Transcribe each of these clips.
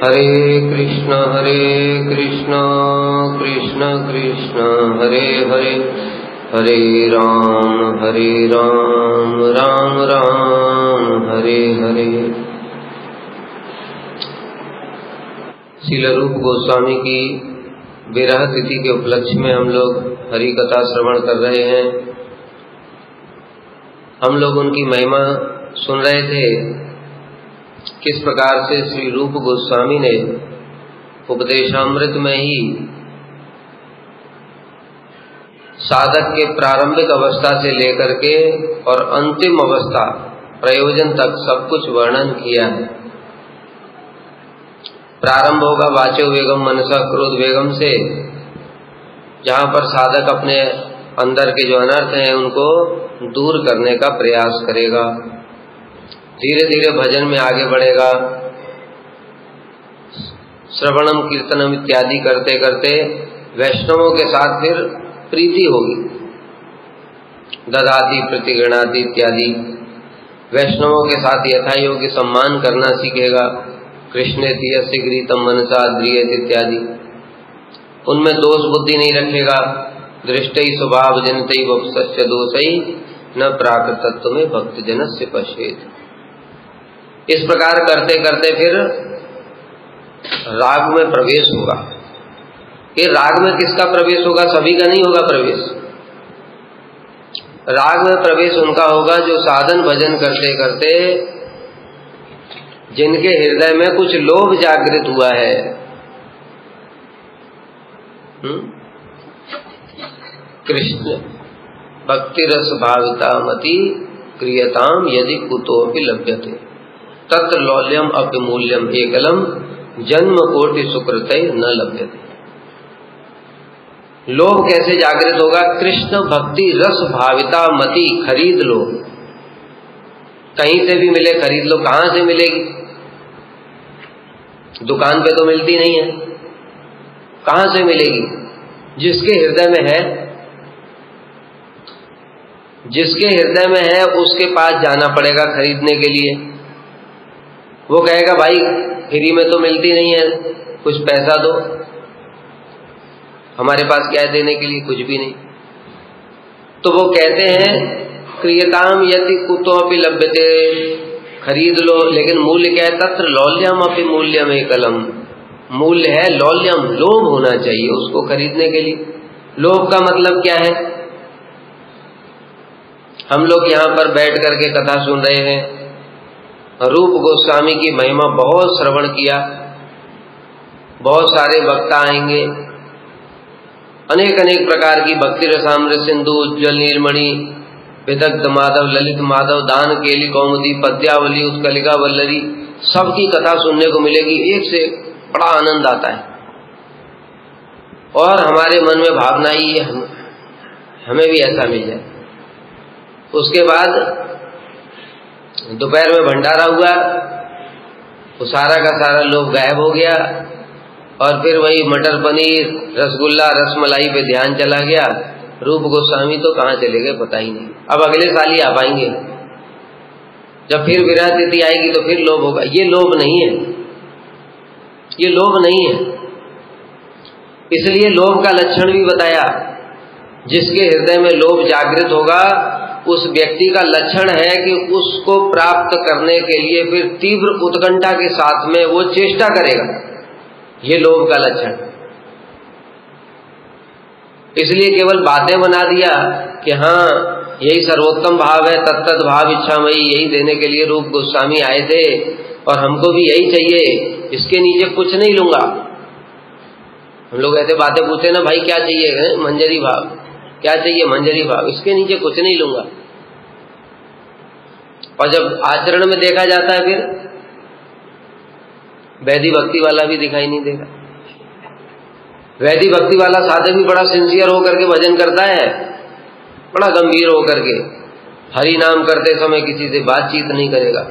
हरे कृष्ण कृष्ण कृष्ण हरे हरे, हरे राम राम राम हरे हरे। श्रील रूप गोस्वामी की विरह तिथि के उपलक्ष्य में हम लोग हरि कथा श्रवण कर रहे हैं। हम लोग उनकी महिमा सुन रहे थे, किस प्रकार से श्री रूप गोस्वामी ने उपदेशामृत में ही साधक के प्रारंभिक अवस्था से लेकर के और अंतिम अवस्था प्रयोजन तक सब कुछ वर्णन किया है। प्रारंभ होगा वाचो वेगम मनसा क्रोध वेगम से, जहां पर साधक अपने अंदर के जो अनर्थ हैं उनको दूर करने का प्रयास करेगा। धीरे धीरे भजन में आगे बढ़ेगा, श्रवणम कीर्तनम इत्यादि करते करते वैष्णवों के साथ फिर प्रीति होगी। ददाति प्रतिगृणाति इत्यादि वैष्णवों के साथ यथा योग्य सम्मान करना सीखेगा। कृष्णेति यस्य गृहीतम मनसा द्रियेत इत्यादि, उनमें दोष बुद्धि नहीं रखेगा। दृष्टि स्वभाव जनतई वपसस्य दोषई न प्राकृतत्व में भक्त जनस्य पश्येत। इस प्रकार करते करते फिर राग में प्रवेश होगा। ये राग में किसका प्रवेश होगा? सभी का नहीं होगा प्रवेश। राग में प्रवेश उनका होगा जो साधन भजन करते करते जिनके हृदय में कुछ लोभ जागृत हुआ है। कृष्ण भक्ति रस भाविता मति क्रियताम यदि कुतोपि लभ्यते तत्र लौल्यम अपिमूल्यम एकलम जन्म कोटि सुकृतै न लभ्यते। लोभ कैसे जागृत होगा? कृष्ण भक्ति रस भाविता मति, खरीद लो, कहीं से भी मिले खरीद लो। कहां से मिलेगी? दुकान पे तो मिलती नहीं है। कहां से मिलेगी? जिसके हृदय में है, जिसके हृदय में है उसके पास जाना पड़ेगा खरीदने के लिए। वो कहेगा भाई फ्री में तो मिलती नहीं है, कुछ पैसा दो। हमारे पास क्या है देने के लिए? कुछ भी नहीं। तो वो कहते हैं क्रियताम यदि कुतोपि लभ्यते, खरीद लो, लेकिन मूल्य क्या है? तत्र लौल्यम अपि मूल्यम एकलम, मूल्य है लौल्यम, लोभ होना चाहिए उसको खरीदने के लिए। लोभ का मतलब क्या है? हम लोग यहाँ पर बैठ करके कथा सुन रहे हैं, रूप गोस्वामी की महिमा बहुत श्रवण किया, बहुत सारे वक्ता आएंगे, अनेक अनेक प्रकार की भक्ति रसामृत सिंधु, उज्ज्वल नीलमणि, विदग्ध माधव, ललित माधव, दान केली कौमुदी, पद्यावली, उत्कलिका वल्लरी, सबकी कथा सुनने को मिलेगी। एक से बड़ा आनंद आता है और हमारे मन में भावना ही हमें भी ऐसा मिल जाए। उसके बाद दोपहर में भंडारा हुआ, वो सारा का सारा लोग गायब हो गया और फिर वही मटर पनीर, रसगुल्ला, रसमलाई पे ध्यान चला गया। रूप गोस्वामी तो कहाँ चले गए पता ही नहीं। अब अगले साल ही आ पाएंगे, जब फिर विरह तिथि आएगी तो फिर लोभ होगा। ये लोभ नहीं है, ये लोभ नहीं है। इसलिए लोभ का लक्षण भी बताया। जिसके हृदय में लोभ जागृत होगा उस व्यक्ति का लक्षण है कि उसको प्राप्त करने के लिए फिर तीव्र उत्कंठा के साथ में वो चेष्टा करेगा। ये लोभ का लक्षण। इसलिए केवल बातें बना दिया कि हाँ यही सर्वोत्तम भाव है, तत्त भाव इच्छामयी, यही देने के लिए रूप गोस्वामी आए थे और हमको भी यही चाहिए, इसके नीचे कुछ नहीं लूंगा। हम लोग ऐसे बातें पूछते ना, भाई क्या चाहिए? मंजरी भाव। क्या चाहिए? मंजरी भाव। इसके नीचे कुछ नहीं लूंगा। और जब आचरण में देखा जाता है फिर वैधि भक्ति वाला भी दिखाई नहीं देगा। वैधि भक्ति वाला साधक भी बड़ा सिंसियर होकर के भजन करता है, बड़ा गंभीर होकर के। हरि नाम करते समय किसी से बातचीत नहीं करेगा,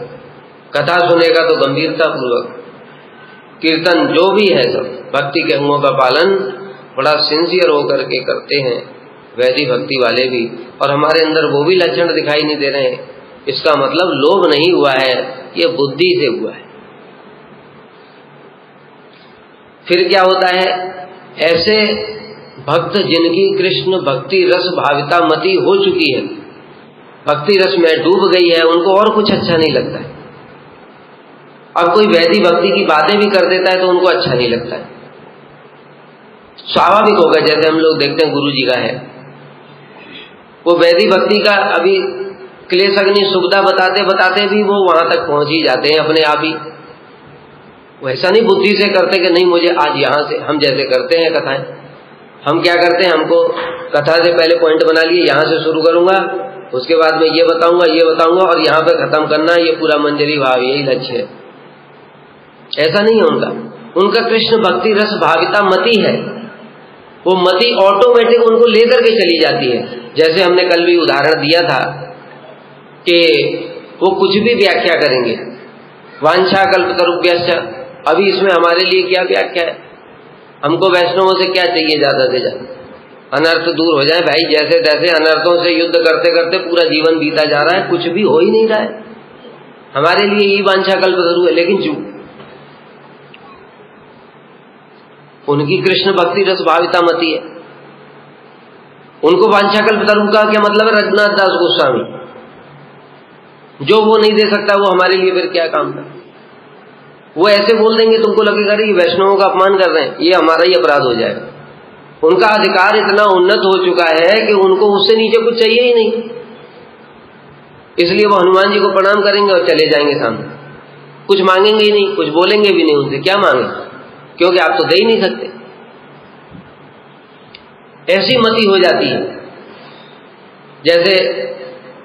कथा सुनेगा तो गंभीरता पूर्वक। कीर्तन जो भी है सब भक्ति के अंगों का पालन बड़ा सिंसियर होकर के करते हैं वैधि भक्ति वाले भी। और हमारे अंदर वो भी लक्षण दिखाई नहीं दे रहे हैं। इसका मतलब लोभ नहीं हुआ है, ये बुद्धि से हुआ है। फिर क्या होता है, ऐसे भक्त जिनकी कृष्ण भक्ति रस भाविता मति हो चुकी है, भक्ति रस में डूब गई है, उनको और कुछ अच्छा नहीं लगता है। अब कोई वैधि भक्ति की बातें भी कर देता है तो उनको अच्छा नहीं लगता है। स्वाभाविक होगा, जैसे हम लोग देखते हैं गुरु जी का है, वो वैधि भक्ति का अभी क्लेश अग्नि सुविधा बताते बताते भी वो वहां तक पहुंच ही जाते हैं अपने आप ही। वैसा नहीं बुद्धि से करते कि नहीं मुझे आज यहां से, हम जैसे करते हैं कथाएं, हम क्या करते हैं, हमको कथा से पहले पॉइंट बना लिए, यहां से शुरू करूंगा, उसके बाद में ये बताऊंगा और यहां पे खत्म करना, ये पूरा मंजरी भाव, यही लक्ष्य है। ऐसा नहीं है उनका कृष्ण भक्ति रस भाविता मति है, वो मति ऑटोमेटिक उनको लेकर के चली जाती है। जैसे हमने कल भी उदाहरण दिया था कि वो कुछ भी व्याख्या करेंगे, वांछा कल्पतरुभ्यश्च, अभी इसमें हमारे लिए क्या व्याख्या है, हमको वैष्णवों से क्या चाहिए, ज्यादा से ज्यादा अनर्थ दूर हो जाए भाई। जैसे तैसे अनर्थों से युद्ध करते करते पूरा जीवन बीता जा रहा है, कुछ भी हो ही नहीं रहा है, हमारे लिए यही वांछा कल्पतरु है। लेकिन क्यों, उनकी कृष्ण भक्ति रस भाविता मति है, उनको वांछा कल्पतरु का क्या मतलब है, रघुनाथ दास गोस्वामी, जो वो नहीं दे सकता वो हमारे लिए फिर क्या काम था। वो ऐसे बोल देंगे तुमको लगेगा ये वैष्णवों का अपमान कर रहे हैं, ये हमारा ही अपराध हो जाएगा। उनका अधिकार इतना उन्नत हो चुका है कि उनको उससे नीचे कुछ चाहिए ही नहीं, इसलिए वो हनुमान जी को प्रणाम करेंगे और चले जाएंगे सामने, कुछ मांगेंगे ही नहीं, कुछ बोलेंगे भी नहीं उनसे, क्या मांगे, क्योंकि आप तो दे ही नहीं सकते। ऐसी मति हो जाती है। जैसे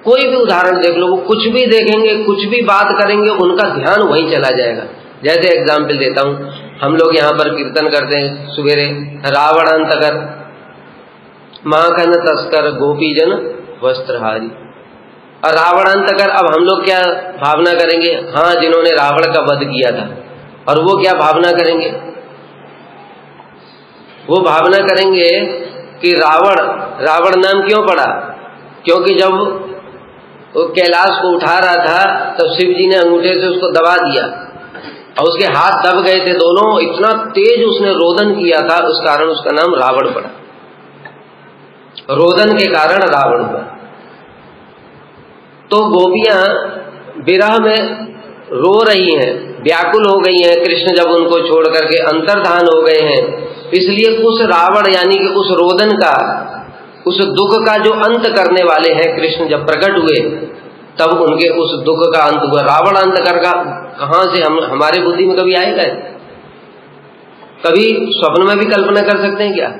कोई भी उदाहरण देख लो, वो कुछ भी देखेंगे, कुछ भी बात करेंगे, उनका ध्यान वहीं चला जाएगा। जैसे एग्जाम्पल देता हूं, हम लोग यहां पर कीर्तन करते हैं सुबेरे, रावणांतकर माखन तस्कर गोपीजन वस्त्रहारी, और रावणांतकर, अब हम लोग क्या भावना करेंगे, हाँ जिन्होंने रावण का वध किया था, और वो क्या भावना करेंगे, वो भावना करेंगे कि रावण नाम क्यों पड़ा, क्योंकि जब वो कैलाश को उठा रहा था तब शिव जी ने अंगूठे से उसको दबा दिया और उसके हाथ दब गए थे दोनों, इतना तेज उसने रोदन किया था, उस कारण उसका नाम रावण पड़ा, रोदन के कारण रावण हुआ। तो गोपियां विरह में रो रही हैं, व्याकुल हो गई हैं, कृष्ण जब उनको छोड़ करके अंतर्धान हो गए हैं, इसलिए उस रावण यानी कि उस रोदन का, उस दुख का जो अंत करने वाले हैं कृष्ण जब प्रकट हुए, तब उनके उस दुख का अंत हुआ। रावण अंत कर का कहां से हमारे बुद्धि में कभी आएगा, कभी स्वप्न में भी कल्पना कर सकते हैं क्या?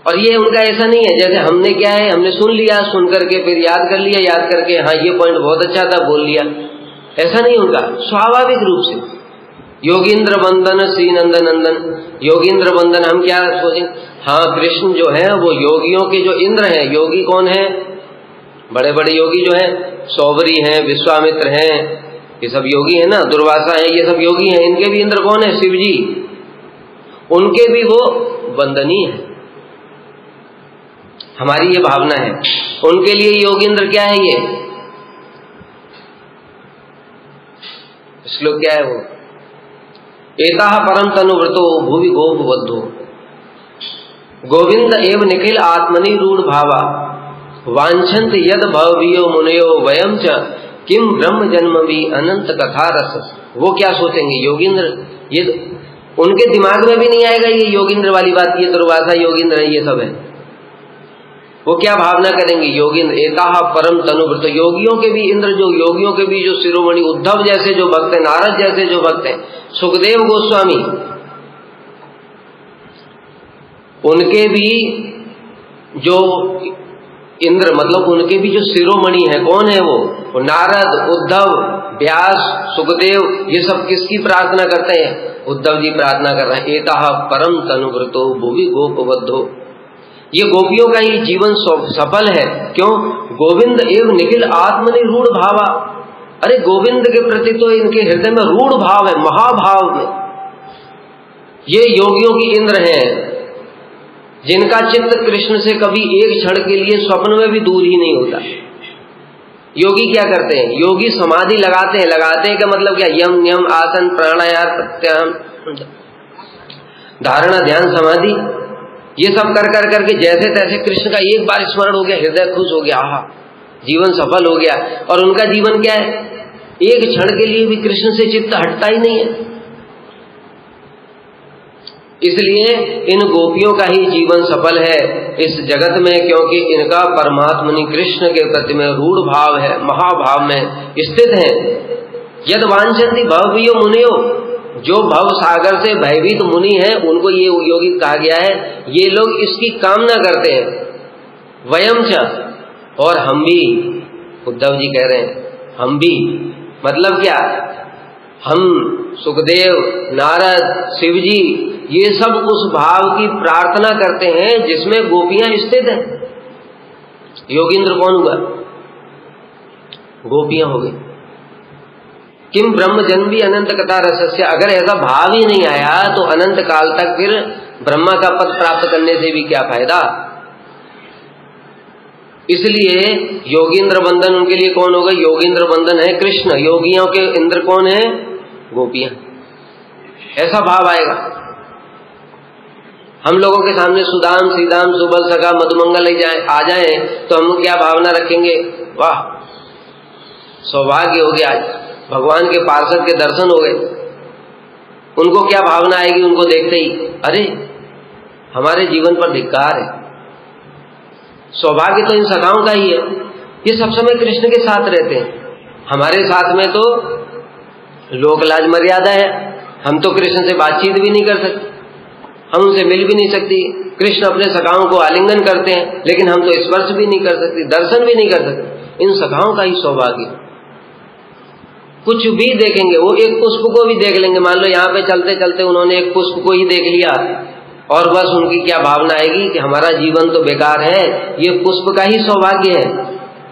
और ये उनका ऐसा नहीं है, जैसे हमने क्या है, हमने सुन लिया, सुन करके फिर याद कर लिया, याद करके हाँ ये पॉइंट बहुत अच्छा था बोल लिया, ऐसा नहीं उनका। स्वाभाविक रूप से योगींद्र वंदन श्री नंदन नंदन, योगींद्र वंदन, हम क्या सोचें, हाँ कृष्ण जो है वो योगियों के जो इंद्र हैं, योगी कौन है, बड़े बड़े योगी जो हैं, सौबरी हैं, विश्वामित्र हैं, ये सब योगी हैं ना, दुर्वासा है, ये सब योगी हैं, इनके भी इंद्र कौन है, शिव जी, उनके भी वो वंदनीय है। हमारी ये भावना है, उनके लिए योगींद्र क्या है, ये श्लोक क्या है, वो एताह परम तनुव्रतो भुवि गोपबद्धो गोविंद एव निखिल आत्मनि रूढ़ भावा वांछन्त यद भवभीयो मुनयो वयम च किम ब्रह्म जन्म भी अनंत कथा रस। वो क्या सोचेंगे योगींद्र, ये उनके दिमाग में भी नहीं आएगा ये योगींद्र वाली बात, ये दुर्वासा योगींद्र है, ये सब है। वो क्या भावना करेंगे, योगींद्र एताह परम तनुव्रत, योगियों के भी इंद्र, जो योगियों के भी जो शिरोमणि, उद्धव जैसे जो भक्त हैं, नारद जैसे जो भक्त हैं, सुखदेव गोस्वामी, उनके भी जो इंद्र मतलब उनके भी जो शिरोमणि है, कौन है वो नारद, उद्धव, व्यास, सुखदेव, ये सब किसकी प्रार्थना करते हैं, उद्धव जी प्रार्थना कर रहे हैं, एताह परम तनुव्रतो भुवि गोपबद्धो, ये गोपियों का ही जीवन सफल है। क्यों, गोविंद एवं निखिल आत्मनिरूढ़ भावा, अरे गोविंद के प्रति तो इनके हृदय में रूढ़ भाव है, महाभाव में। ये योगियों की इंद्र हैं, जिनका चित्त कृष्ण से कभी एक क्षण के लिए स्वप्न में भी दूर ही नहीं होता। योगी क्या करते हैं, योगी समाधि लगाते हैं का मतलब क्या, यम नियम आसन प्राणायाम प्रत्याहार, धारणा, ध्यान, समाधि, ये सब कर कर करके जैसे तैसे कृष्ण का एक बार स्मरण हो गया, हृदय खुश हो गया, आहा जीवन सफल हो गया। और उनका जीवन क्या है, एक क्षण के लिए भी कृष्ण से चित्त हटता ही नहीं है। इसलिए इन गोपियों का ही जीवन सफल है इस जगत में, क्योंकि इनका परमात्मनि कृष्ण के प्रति में रूढ़ भाव है, महाभाव में स्थित है। यद वांछन्ति भवभीयो मुनियो, जो भव सागर से भयभीत मुनि हैं उनको ये यौगिक कहा गया है, ये लोग इसकी कामना करते हैं। वयम च, और हम भी, उद्धव जी कह रहे हैं हम भी, मतलब क्या, हम सुखदेव, नारद, शिव जी, ये सब उस भाव की प्रार्थना करते हैं जिसमें गोपियां स्थित हैं। योगींद्र कौन हुआ, गोपियां हो गई। किम ब्रह्म जन्मी अनंत कथा रसस्य, अगर ऐसा भाव ही नहीं आया तो अनंत काल तक फिर ब्रह्मा का पद प्राप्त करने से भी क्या फायदा। इसलिए योगींद्र बंधन उनके लिए कौन होगा, योगींद्र बंधन है कृष्ण, योगियों के इंद्र कौन है, गोपियां। ऐसा भाव आएगा। हम लोगों के सामने सुदाम, सीदाम, सुबल, सखा, मधुमंगल आ जाए तो हम क्या भावना रखेंगे, वाह सौभाग्य हो गया, आज भगवान के पार्षद के दर्शन हो गए। उनको क्या भावना आएगी, उनको देखते ही, अरे हमारे जीवन पर धिक्कार है। सौभाग्य तो इन सखाओं का ही है, ये सब समय कृष्ण के साथ रहते हैं। हमारे साथ में तो लोक लाज मर्यादा है, हम तो कृष्ण से बातचीत भी नहीं कर सकते, हम उनसे मिल भी नहीं सकती। कृष्ण अपने सखाओं को आलिंगन करते हैं, लेकिन हम तो स्पर्श भी नहीं कर सकते, दर्शन भी नहीं कर सकते। इन सखाओं का ही सौभाग्य। कुछ भी देखेंगे, वो एक पुष्प को भी देख लेंगे, मान लो यहाँ पे चलते चलते उन्होंने एक पुष्प को ही देख लिया और बस उनकी क्या भावना आएगी कि हमारा जीवन तो बेकार है, ये पुष्प का ही सौभाग्य है,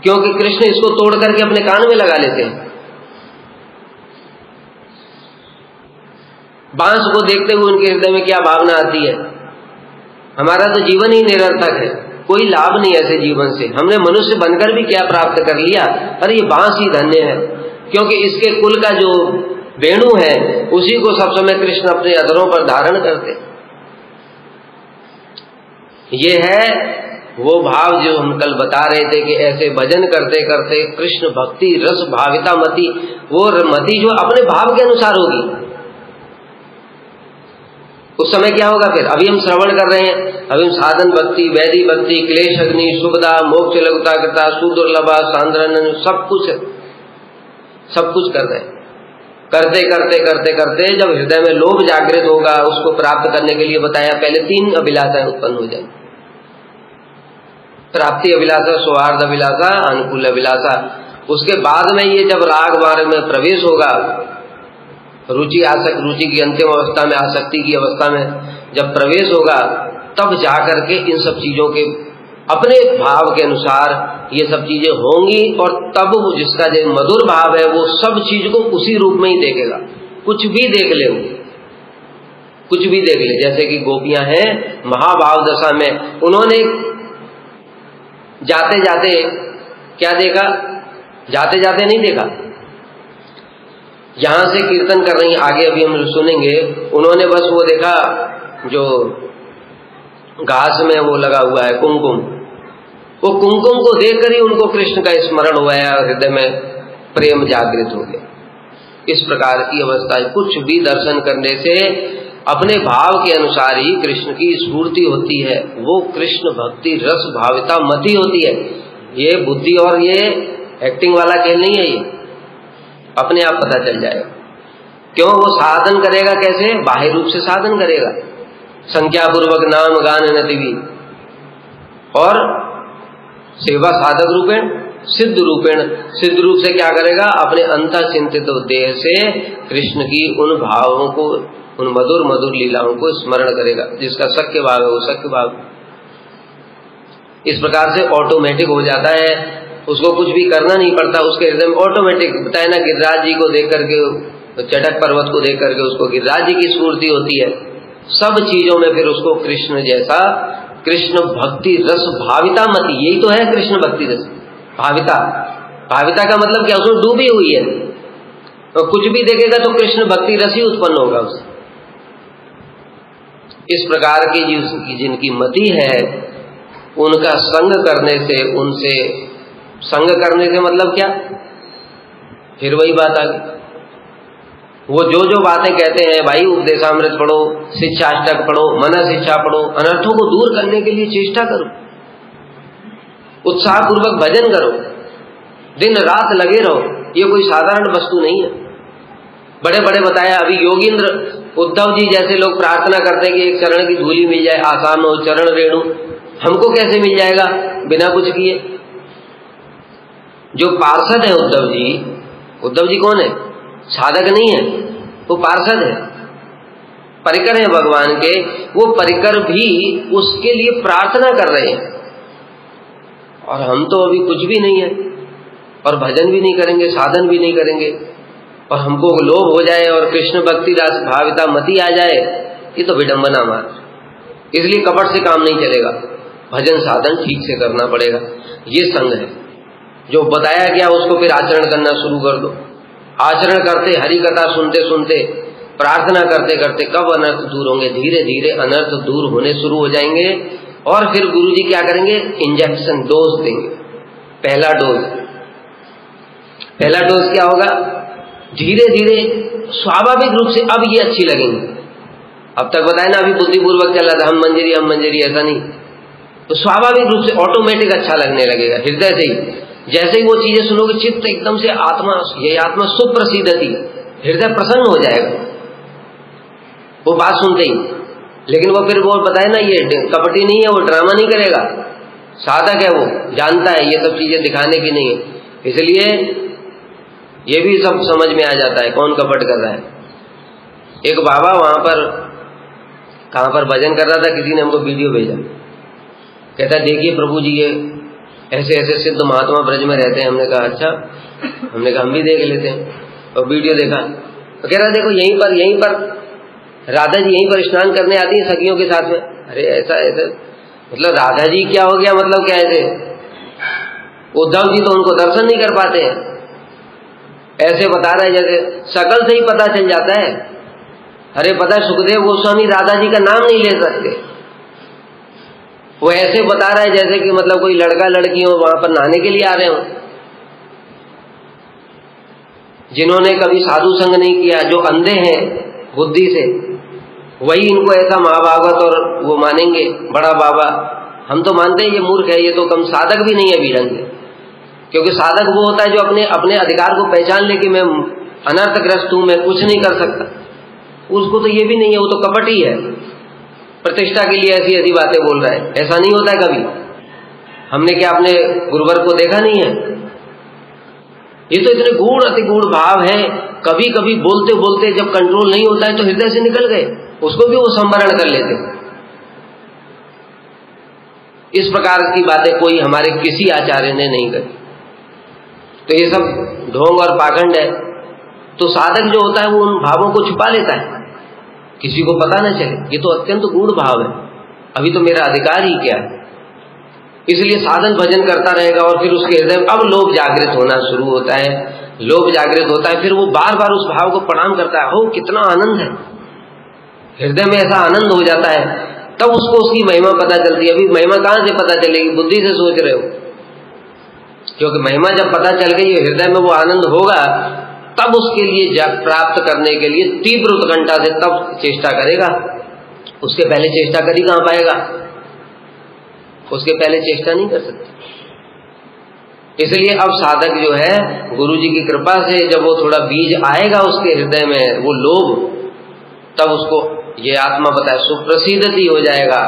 क्योंकि कृष्ण इसको तोड़ करके अपने कान में लगा लेते हैं। बांस को देखते हुए उनके हृदय में क्या भावना आती है, हमारा तो जीवन ही निरर्थक है, कोई लाभ नहीं ऐसे जीवन से, हमने मनुष्य बनकर भी क्या प्राप्त कर लिया, अरे ये बांस ही धन्य है, क्योंकि इसके कुल का जो वेणु है उसी को सब समय कृष्ण अपने अधरों पर धारण करते। ये है वो भाव जो हम कल बता रहे थे कि ऐसे भजन करते करते कृष्ण भक्ति रस भाविता मति, वो मति जो अपने भाव के अनुसार होगी, उस समय क्या होगा फिर। अभी हम श्रवण कर रहे हैं, अभी हम साधन भक्ति, वैधि भक्ति, क्लेश अग्नि, शुभदा, मोक्ष लघुता कृता, सुदुर्लभा, सांद्रन, सब कुछ कर रहे हैं। करते करते करते करते जब हृदय में लोभ जागृत होगा, उसको प्राप्त करने के लिए बताया पहले 3 अभिलाषाएं उत्पन्न हो जाएंगी। प्राप्ति अभिलाषा, सौहार्द अभिलाषा, अनुकूल अभिलाषा। उसके बाद में ये जब राग मार्ग में प्रवेश होगा, रुचि की अंतिम अवस्था में, आसक्ति की अवस्था में जब प्रवेश होगा, तब जाकर के इन सब चीजों के अपने भाव के अनुसार ये सब चीजें होंगी, और तब जिसका जो मधुर भाव है वो सब चीज को उसी रूप में ही देखेगा। कुछ भी देख ले, कुछ भी देख ले। जैसे कि गोपियां हैं महाभाव दशा में, उन्होंने जाते जाते क्या देखा, जाते जाते नहीं देखा, यहां से कीर्तन कर रही, आगे अभी हम सुनेंगे, उन्होंने बस वो देखा जो घास में वो लगा हुआ है कुमकुम, वो कुमकुम को देखकर ही उनको कृष्ण का स्मरण हुआ है और हृदय में प्रेम जागृत हो गया। इस प्रकार की अवस्था, कुछ भी दर्शन करने से अपने भाव के अनुसार ही कृष्ण की स्फूर्ति होती है, वो कृष्ण भक्ति रस भाविता मति होती है। ये बुद्धि और ये एक्टिंग वाला खेल नहीं है, ये अपने आप पता चल जाएगा। क्यों, वो साधन करेगा कैसे, बाह्य रूप से साधन करेगा, संख्या पूर्वक नाम गान नतिवी, और सेवा साधक रूपेण, सिद्ध रूपेण, सिद्ध रूप से क्या करेगा, अपने अंतः चिंतित देह से कृष्ण की उन भावों को, उन मधुर मधुर लीलाओं को स्मरण करेगा, जिसका सख्य भाव है वो सख्य भाव। इस प्रकार से ऑटोमेटिक हो जाता है, उसको कुछ भी करना नहीं पड़ता, उसके हृदय में ऑटोमेटिक। बताए ना, गिरिराज जी को देख करके, चटक पर्वत को देख करके उसको गिरिराज जी की स्फूर्ति होती है। सब चीजों में फिर उसको कृष्ण जैसा, कृष्ण भक्ति रस भाविता मति, यही तो है कृष्ण भक्ति रस भाविता। भाविता का मतलब क्या, उसमें डूबी हुई है, तो कुछ भी देखेगा तो कृष्ण भक्ति रस ही उत्पन्न होगा उससे। इस प्रकार की जिनकी मति है, उनका संग करने से, उनसे संग करने से मतलब क्या? फिर वही बात आ गई। वो जो बातें कहते हैं, भाई उपदेशामृत पढ़ो, शिक्षाष्टक पढ़ो, मन शिक्षा पढ़ो, अनर्थों को दूर करने के लिए चेष्टा करो, उत्साहपूर्वक भजन करो, दिन रात लगे रहो। ये कोई साधारण वस्तु नहीं है। बड़े बड़े बताया, अभी योगींद्र उद्धव जी जैसे लोग प्रार्थना करते हैं कि एक चरण की धूली मिल जाए, आसान हो चरण रेणु, हमको कैसे मिल जाएगा बिना कुछ किए? जो पार्षद है उद्धव जी कौन है? साधक नहीं है, वो पार्षद है, परिकर है भगवान के। वो परिकर भी उसके लिए प्रार्थना कर रहे हैं, और हम तो अभी कुछ भी नहीं है, और भजन भी नहीं करेंगे, साधन भी नहीं करेंगे, और हमको लोभ हो जाए और कृष्ण भक्ति रास भाविता मति आ जाए, ये तो विडंबना मात्र। इसलिए कपट से काम नहीं चलेगा, भजन साधन ठीक से करना पड़ेगा। ये संग है जो बताया गया, उसको फिर आचरण करना शुरू कर दो। आचरण करते, हरि कथा सुनते सुनते, प्रार्थना करते करते कब अनर्थ दूर होंगे? धीरे धीरे अनर्थ दूर होने शुरू हो जाएंगे, और फिर गुरुजी क्या करेंगे? इंजेक्शन, डोज देंगे। पहला डोज क्या होगा? धीरे धीरे स्वाभाविक रूप से अब ये अच्छी लगेंगी। अब तक बताया ना, अभी बुद्धिपूर्वक चल रहा था, हम मंजरी, ऐसा नहीं। तो स्वाभाविक रूप से ऑटोमेटिक अच्छा लगने लगेगा, हृदय से ही। जैसे ही वो चीजें सुनोगे, चित्त एकदम से आत्मा सुप्रसिद्धति, हृदय प्रसन्न हो जाएगा वो बात सुनते ही। लेकिन वो फिर वो बताए ना, ये कपटी नहीं है, वो ड्रामा नहीं करेगा, साधक है, वो जानता है ये सब चीजें दिखाने की नहीं है। इसलिए ये भी सब समझ में आ जाता है कौन कपट कर रहा है। एक बाबा वहां पर कहां पर भजन कर रहा था, किसी ने हमको वीडियो भेजा, कहता देखिए प्रभु जी ये ऐसे ऐसे सिद्ध महात्मा ब्रज में रहते हैं। हमने कहा अच्छा, हमने कहा हम भी देख लेते हैं, और वीडियो देखा तो कह रहा देखो यहीं पर राधा जी यहीं पर स्नान करने आती है सखियों के साथ में। अरे ऐसा मतलब राधा जी क्या हो गया, मतलब क्या ऐसे? उद्धव जी तो उनको दर्शन नहीं कर पाते हैं, ऐसे बता रहे जैसे शकल से ही पता चल जाता है। अरे पता है सुखदेव गोस्वामी राधा जी का नाम नहीं ले सकते, वो ऐसे बता रहा है जैसे कि मतलब कोई लड़का लड़की हो वहां पर नहाने के लिए आ रहे हो। जिन्होंने कभी साधु संग नहीं किया, जो अंधे हैं बुद्धि से, वही इनको ऐसा महाभागवत और वो मानेंगे बड़ा बाबा। हम तो मानते हैं ये मूर्ख है, ये तो कम साधक भी नहीं है बीरंग। क्योंकि साधक वो होता है जो अपने अधिकार को पहचान ले कि मैं अनर्थग्रस्त हूं, मैं कुछ नहीं कर सकता। उसको तो ये भी नहीं है, वो तो कपटी है, प्रतिष्ठा के लिए ऐसी ऐसी बातें बोल रहा है। ऐसा नहीं होता है कभी। हमने क्या अपने गुरुवर को देखा नहीं है? ये तो इतने गूढ़ अति गूढ़ भाव है, कभी कभी बोलते बोलते जब कंट्रोल नहीं होता है तो हृदय से निकल गए, उसको भी वो संवरण कर लेते। इस प्रकार की बातें कोई हमारे किसी आचार्य ने नहीं करी। तो ये सब ढोंग और पाखंड है। तो साधक जो होता है वो उन भावों को छुपा लेता है, किसी को पता न चले। ये तो अत्यंत गूढ़ भाव है, अभी तो मेरा अधिकार ही क्या है। इसलिए साधन भजन करता रहेगा, और फिर उसके हृदय में अब लोभ जागृत होना शुरू होता है। लोभ जागृत होता है, फिर वो बार बार उस भाव को प्रणाम करता है। हो कितना आनंद है, हृदय में ऐसा आनंद हो जाता है, तब उसको उसकी महिमा पता चलती है। अभी महिमा कहां से पता चलेगी? बुद्धि से सोच रहे हो, क्योंकि महिमा जब पता चल गई, हृदय में वो आनंद होगा, तब उसके लिए प्राप्त करने के लिए तीव्र उत्कंठा से तब चेष्टा करेगा। उसके पहले चेष्टा कर ही कहां पाएगा? उसके पहले चेष्टा नहीं कर सकता। इसलिए अब साधक जो है गुरु जी की कृपा से जब वो थोड़ा बीज आएगा उसके हृदय में, वो लोभ, तब उसको ये आत्मा बताए सुप्रसिद्धति हो जाएगा,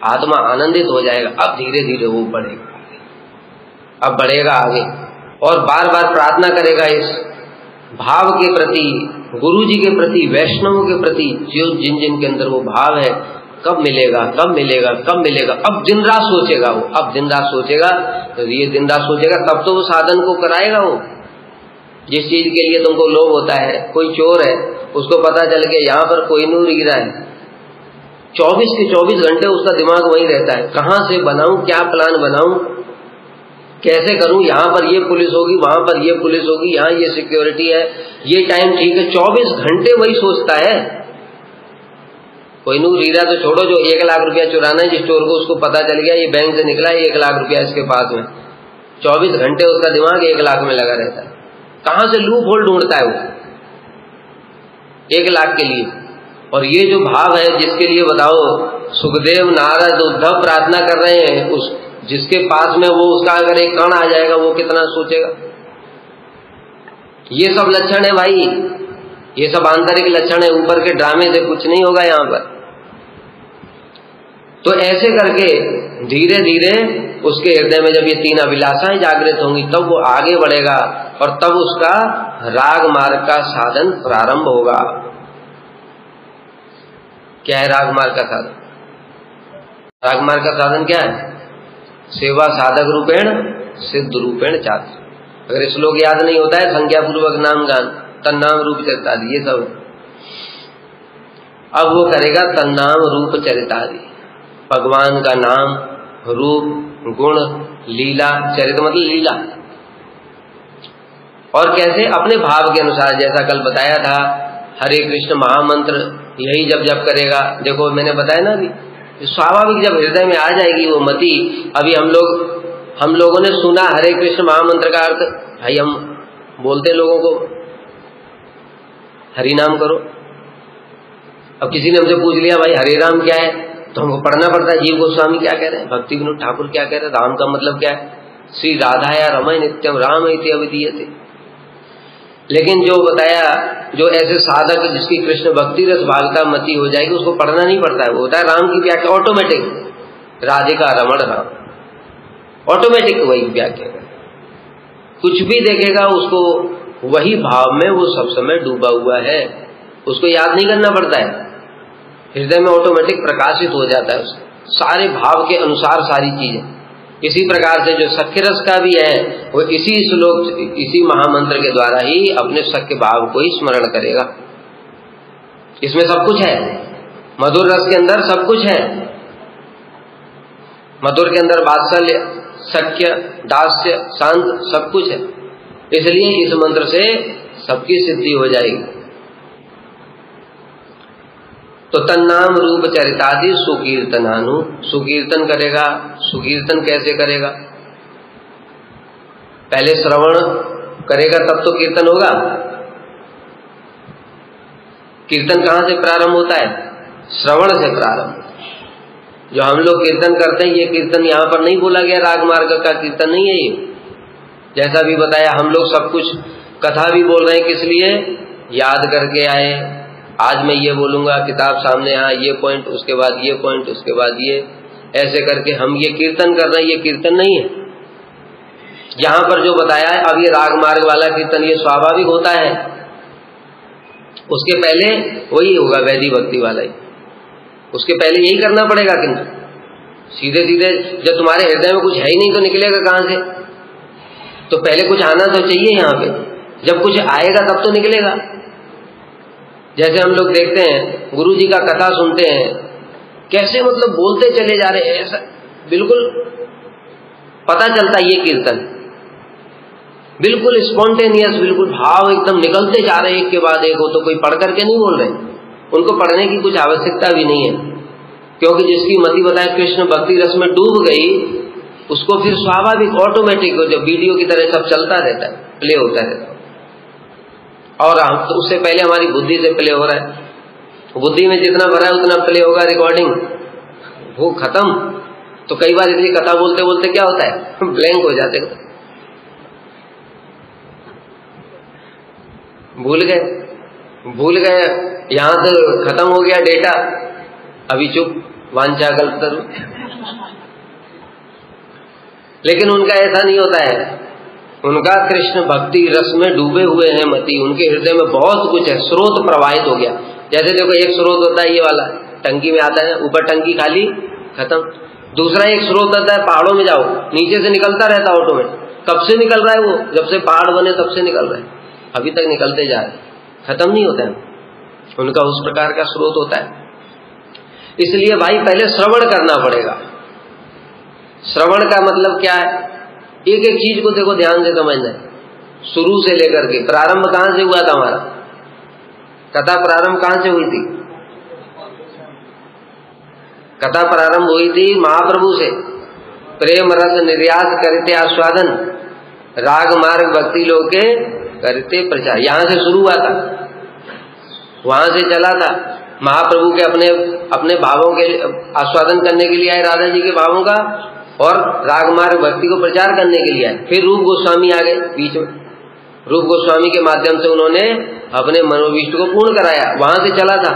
आत्मा आनंदित हो जाएगा। अब धीरे धीरे वो बढ़ेगा, अब बढ़ेगा आगे, और बार बार प्रार्थना करेगा इस भाव के प्रति, गुरु जी के प्रति, वैष्णवों के प्रति, जो जिन जिन के अंदर वो भाव है, कब मिलेगा कब मिलेगा कब मिलेगा। अब दिन रात सोचेगा वो, अब दिन रात सोचेगा, तो ये दिन रात सोचेगा तब तो वो साधन को कराएगा। वो जिस चीज के लिए तुमको लोभ होता है, कोई चोर है, उसको पता चल गया यहाँ पर कोहिनूर गिरा है, 24 के 24 घंटे उसका दिमाग वहीं रहता है, कहाँ से बनाऊं, क्या प्लान बनाऊं, कैसे करूं, यहाँ पर ये पुलिस होगी, वहां पर ये पुलिस होगी, यहाँ ये सिक्योरिटी है, ये टाइम ठीक है, 24 घंटे वही सोचता है। कोहिनूर हीरा तो छोड़ो, जो 1 लाख रुपया चुराना है जिस चोर को, उसको पता चल गया ये बैंक से निकला है 1 लाख रुपया इसके पास में, 24 घंटे उसका दिमाग 1 लाख में लगा रहता है। कहां से लूप होल ढूंढता है वो 1 लाख के लिए। और ये जो भाव है जिसके लिए बताओ सुखदेव, नारद, उद्धव प्रार्थना कर रहे हैं, उस जिसके पास में वो उसका अगर एक कण आ जाएगा वो कितना सोचेगा। ये सब लक्षण है भाई, ये सब आंतरिक लक्षण है, ऊपर के ड्रामे से कुछ नहीं होगा यहां पर। तो ऐसे करके धीरे धीरे उसके हृदय में जब ये 3 अभिलाषाएं जागृत होंगी तब वो आगे बढ़ेगा और तब उसका राग मार्ग का साधन प्रारंभ होगा। क्या है राग मार्ग का साधन? राग मार्ग का साधन क्या है? सेवा साधक रूपेण सिद्ध रूपेण चात्र। अगर श्लोक याद नहीं होता है, संज्ञा पूर्वक नाम गान, तन्नाम रूप चरितादि, ये सब है। अब वो करेगा तन्नाम रूप चरितादि, भगवान का नाम, रूप, गुण, लीला, चरित मतलब लीला। और कैसे? अपने भाव के अनुसार, जैसा कल बताया था हरे कृष्ण महामंत्र यही जब जब करेगा। देखो मैंने बताया ना अभी, स्वाभाविक जब हृदय में आ जाएगी वो मति। अभी हम लोगों ने सुना हरे कृष्ण महामंत्र का अर्थ, भाई हम बोलते लोगों को हरि नाम करो। अब किसी ने हमसे पूछ लिया भाई हरे राम क्या है, तो हमको पढ़ना पड़ता है जीव गोस्वामी क्या कह रहे हैं, भक्ति विनोद ठाकुर क्या कह रहे हैं, राम का मतलब क्या है, श्री राधाया रमय नित्यम राम इति अविधीयते। लेकिन जो बताया, जो ऐसे साधक जिसकी कृष्ण भक्ति रस भागता मति हो जाएगी उसको पढ़ना नहीं पड़ता है, वो होता है राम की व्याख्या ऑटोमेटिक, राधिका रमण राम, ऑटोमेटिक वही व्याख्या। कुछ भी देखेगा उसको वही भाव में वो सब समय डूबा हुआ है, उसको याद नहीं करना पड़ता है, हृदय में ऑटोमेटिक प्रकाशित हो जाता है उसके सारे भाव के अनुसार सारी चीजें। इसी प्रकार से जो सख्य रस का भी है वो इसी श्लोक, इसी महामंत्र के द्वारा ही अपने सख्य भाव को ही स्मरण करेगा। इसमें सब कुछ है, मधुर रस के अंदर सब कुछ है। मधुर के अंदर वात्सल्य, सख्य, दास्य, शांत सब कुछ है। इसलिए इस मंत्र से सबकी सिद्धि हो जाएगी। तो तन्नाम रूप चरितादि सुकीर्तनानु, सुकीर्तन करेगा। सुकीर्तन कैसे करेगा? पहले श्रवण करेगा तब तो कीर्तन होगा। कीर्तन कहां से प्रारंभ होता है? श्रवण से प्रारंभ। जो हम लोग कीर्तन करते हैं, ये कीर्तन यहां पर नहीं बोला गया, राग मार्ग का कीर्तन नहीं है ये। जैसा भी बताया, हम लोग सब कुछ कथा भी बोल रहे हैं, किस लिए? याद करके आए, आज मैं ये बोलूंगा, किताब सामने आ, ये पॉइंट, उसके बाद ये पॉइंट, उसके बाद ये, ऐसे करके हम ये कीर्तन कर रहे हैं। ये कीर्तन नहीं है यहां पर जो बताया है। अब ये राग मार्ग वाला कीर्तन ये स्वाभाविक होता है, उसके पहले वही होगा वैदिक भक्ति वाला ही, उसके पहले यही करना पड़ेगा। किंतु सीधे सीधे जब तुम्हारे हृदय में कुछ है ही नहीं तो निकलेगा कहां से? तो पहले कुछ आना तो चाहिए यहाँ पे, जब कुछ आएगा तब तो निकलेगा। जैसे हम लोग देखते हैं गुरु जी का कथा सुनते हैं, कैसे मतलब बोलते चले जा रहे हैं, ऐसा बिल्कुल पता चलता है ये कीर्तन बिल्कुल स्पॉन्टेनियस, बिल्कुल भाव एकदम निकलते जा रहे हैं एक के बाद एक। हो तो कोई पढ़ करके नहीं बोल रहे, उनको पढ़ने की कुछ आवश्यकता भी नहीं है, क्योंकि जिसकी मति बताए कृष्ण भक्ति रस में डूब गई, उसको फिर स्वाभाविक ऑटोमेटिक जो वीडियो की तरह सब चलता रहता है, प्ले होता रहता है। और हम तो उससे पहले हमारी बुद्धि से प्ले हो रहा है, बुद्धि में जितना भरा है उतना प्ले होगा, रिकॉर्डिंग वो खत्म। तो कई बार इसलिए कथा बोलते बोलते क्या होता है, ब्लैंक हो जाते, भूल गए, यहां तो खत्म हो गया डेटा, अभी चुप, वांछा कल्प करो। लेकिन उनका ऐसा नहीं होता है, उनका कृष्ण भक्ति रस में डूबे हुए हैं मति, उनके हृदय में बहुत कुछ है, स्रोत प्रवाहित हो गया। जैसे देखो एक स्रोत होता है ये वाला, टंकी में आता है, ऊपर टंकी खाली, खत्म। दूसरा एक स्रोत आता है, पहाड़ों में जाओ, नीचे से निकलता रहता है ऑटोमेटिक। कब से निकल रहा है वो? जब से पहाड़ बने तब से निकल रहा है, अभी तक निकलते जा रहे, खत्म नहीं होता है। उनका उस प्रकार का स्रोत होता है। इसलिए भाई पहले श्रवण करना पड़ेगा। श्रवण का मतलब क्या है? एक एक चीज को देखो ध्यान से समझना है, शुरू से लेकर के। प्रारंभ कहां से हुआ था हमारा? कथा प्रारंभ कहां से हुई थी? कथा प्रारंभ हुई थी महाप्रभु से, प्रेम रस निर्यास करते आस्वादन, राग मार्ग भक्ति लोग के करते प्रचार, यहां से शुरू हुआ था, वहां से चला था। महाप्रभु के अपने अपने भावों के आस्वादन करने के लिए आए, राधा जी के भावों का, और राग मार्ग भक्ति को प्रचार करने के लिए आए। फिर रूप गोस्वामी आ गए बीच में, रूप गोस्वामी के माध्यम से उन्होंने अपने मनोभीष्ट को पूर्ण कराया, वहां से चला था।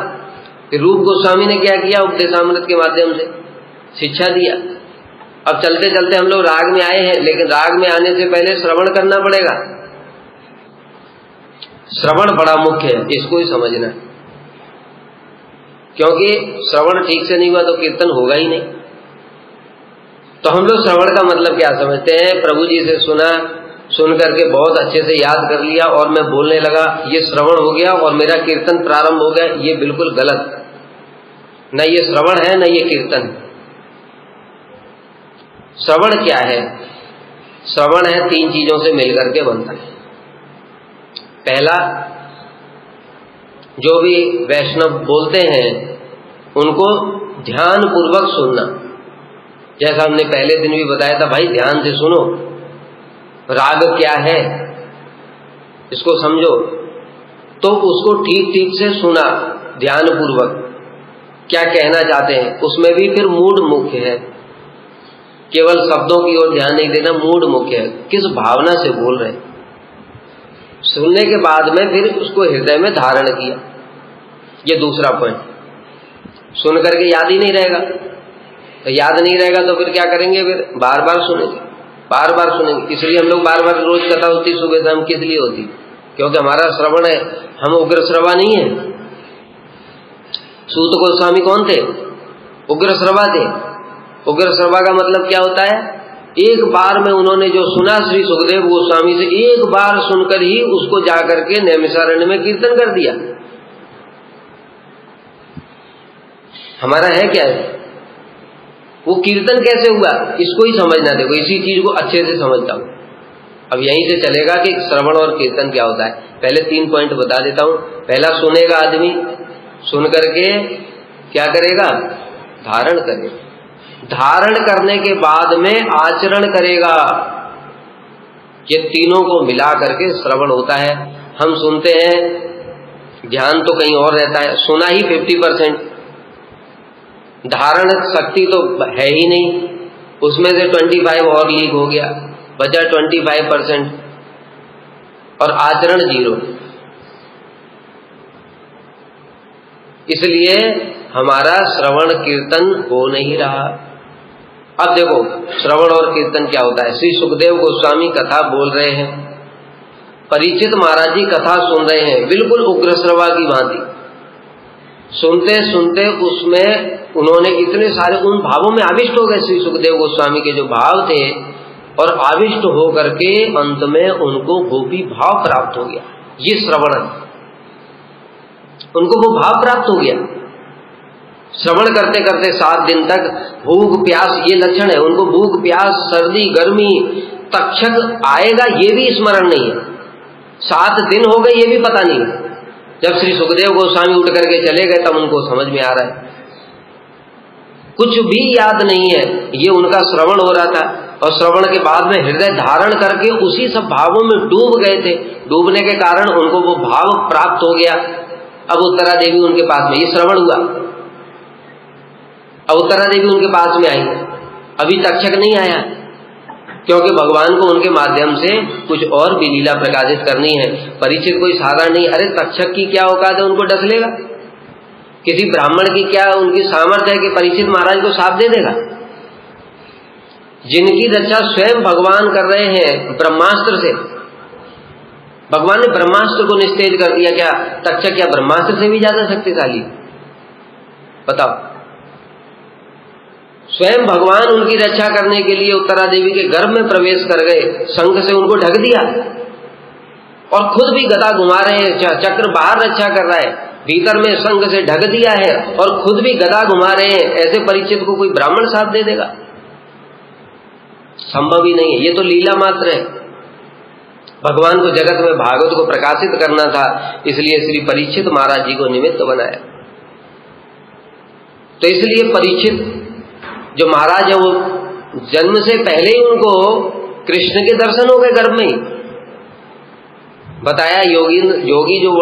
फिर रूप गोस्वामी ने क्या किया, उपदेशामृत के माध्यम से शिक्षा दिया। अब चलते चलते हम लोग राग में आए हैं, लेकिन राग में आने से पहले श्रवण करना पड़ेगा। श्रवण बड़ा मुख्य है, इसको ही समझना है, क्योंकि श्रवण ठीक से नहीं हुआ तो कीर्तन होगा ही नहीं। तो हम लोग श्रवण का मतलब क्या समझते हैं, प्रभु जी से सुना, सुन करके बहुत अच्छे से याद कर लिया और मैं बोलने लगा, ये श्रवण हो गया और मेरा कीर्तन प्रारंभ हो गया। ये बिल्कुल गलत, न ये श्रवण है न ये कीर्तन है। श्रवण क्या है, श्रवण है 3 चीजों से मिलकर के बनता है। पहला, जो भी वैष्णव बोलते हैं उनको ध्यान पूर्वक सुनना, जैसा हमने पहले दिन भी बताया था, भाई ध्यान से सुनो, राग क्या है इसको समझो, तो उसको ठीक ठीक से सुना ध्यान पूर्वक, क्या कहना चाहते हैं। उसमें भी फिर मूड मुख्य है, केवल शब्दों की ओर ध्यान नहीं देना, मूड मुख्य है, किस भावना से बोल रहे हैं। सुनने के बाद में फिर उसको हृदय में धारण किया, ये दूसरा पॉइंट। सुन करके याद ही नहीं रहेगा, तो याद नहीं रहेगा तो फिर क्या करेंगे, फिर बार बार सुनेंगे, बार बार सुनेंगे। इसलिए हम लोग बार बार रोज कथा होती सुबह शाम, किस लिए होती, क्योंकि हमारा श्रवण है, हम उग्र श्रवा नहीं है। सूत गोस्वामी कौन थे, उग्र श्रवा थे। उग्र श्रवा का मतलब क्या होता है, एक बार में उन्होंने जो सुना श्री सुखदेव गोस्वामी से, एक बार सुनकर ही उसको जाकर के नैमिषारण्य में कीर्तन कर दिया। हमारा है क्या है, वो कीर्तन कैसे हुआ इसको ही समझना। देखो इसी चीज को अच्छे से समझता हूं, अब यहीं से चलेगा कि श्रवण और कीर्तन क्या होता है। पहले 3 पॉइंट बता देता हूं। पहला, सुनेगा आदमी, सुन करके क्या करेगा, धारण करेगा, धारण करने के बाद में आचरण करेगा। ये तीनों को मिला करके श्रवण होता है। हम सुनते हैं, ध्यान तो कहीं और रहता है, सुना ही 50%, धारण शक्ति तो है ही नहीं, उसमें से 25 और लीक हो गया, बचा 25%, और आचरण 0। इसलिए हमारा श्रवण कीर्तन हो नहीं रहा। अब देखो श्रवण और कीर्तन क्या होता है। श्री सुखदेव गोस्वामी कथा बोल रहे हैं, परीक्षित महाराज जी कथा सुन रहे हैं, बिल्कुल उग्र श्रवा की भांति। सुनते सुनते उसमें उन्होंने इतने सारे उन भावों में आविष्ट हो गए, श्री सुखदेव गोस्वामी के जो भाव थे, और आविष्ट होकर के अंत में उनको गोपी भाव प्राप्त हो गया। ये श्रवण, उनको वो भाव प्राप्त हो गया। श्रवण करते करते 7 दिन तक भूख प्यास, ये लक्षण है उनको, भूख प्यास सर्दी गर्मी, तक्षक आएगा ये भी स्मरण नहीं है। 7 दिन हो गए ये भी पता नहीं है। जब श्री सुखदेव गोस्वामी उठ करके चले गए तब उनको समझ में आ रहा है, कुछ भी याद नहीं है, ये उनका श्रवण हो रहा था। और श्रवण के बाद में हृदय धारण करके उसी सब भावों में डूब गए थे, डूबने के कारण उनको वो भाव प्राप्त हो गया। अब उत्तरा देवी उनके पास में, ये श्रवण हुआ, अब उत्तरा देवी उनके पास में आई, अभी तक्षक नहीं आया, क्योंकि भगवान को उनके माध्यम से कुछ और भी लीला प्रकाशित करनी है। परीक्षित कोई साधारण नहीं, अरे तक्षक की क्या औकात है उनको डस लेगा, किसी ब्राह्मण की क्या उनकी सामर्थ्य है कि परीक्षित महाराज को साथ दे देगा। जिनकी रक्षा स्वयं भगवान कर रहे हैं ब्रह्मास्त्र से, भगवान ने ब्रह्मास्त्र को निस्तेज कर दिया, क्या तक्षक क्या ब्रह्मास्त्र से भी ज्यादा शक्तिशाली? बताओ। स्वयं भगवान उनकी रक्षा करने के लिए उत्तरा देवी के गर्भ में प्रवेश कर गए, शंख से उनको ढक दिया और खुद भी गदा घुमा रहे हैं, चक्र बाहर रक्षा कर रहा है, भीतर में शंख से ढक दिया है और खुद भी गदा घुमा रहे हैं। ऐसे परीक्षित को कोई ब्राह्मण साथ दे देगा? संभव ही नहीं है, ये तो लीला मात्र है। भगवान को जगत में भागवत को प्रकाशित करना था, इसलिए श्री परीक्षित महाराज जी को निमित्त बनाया। तो इसलिए परीक्षित जो महाराज है वो जन्म से पहले ही उनको कृष्ण के दर्शन हो गए गर्भ में ही। बताया योगी जो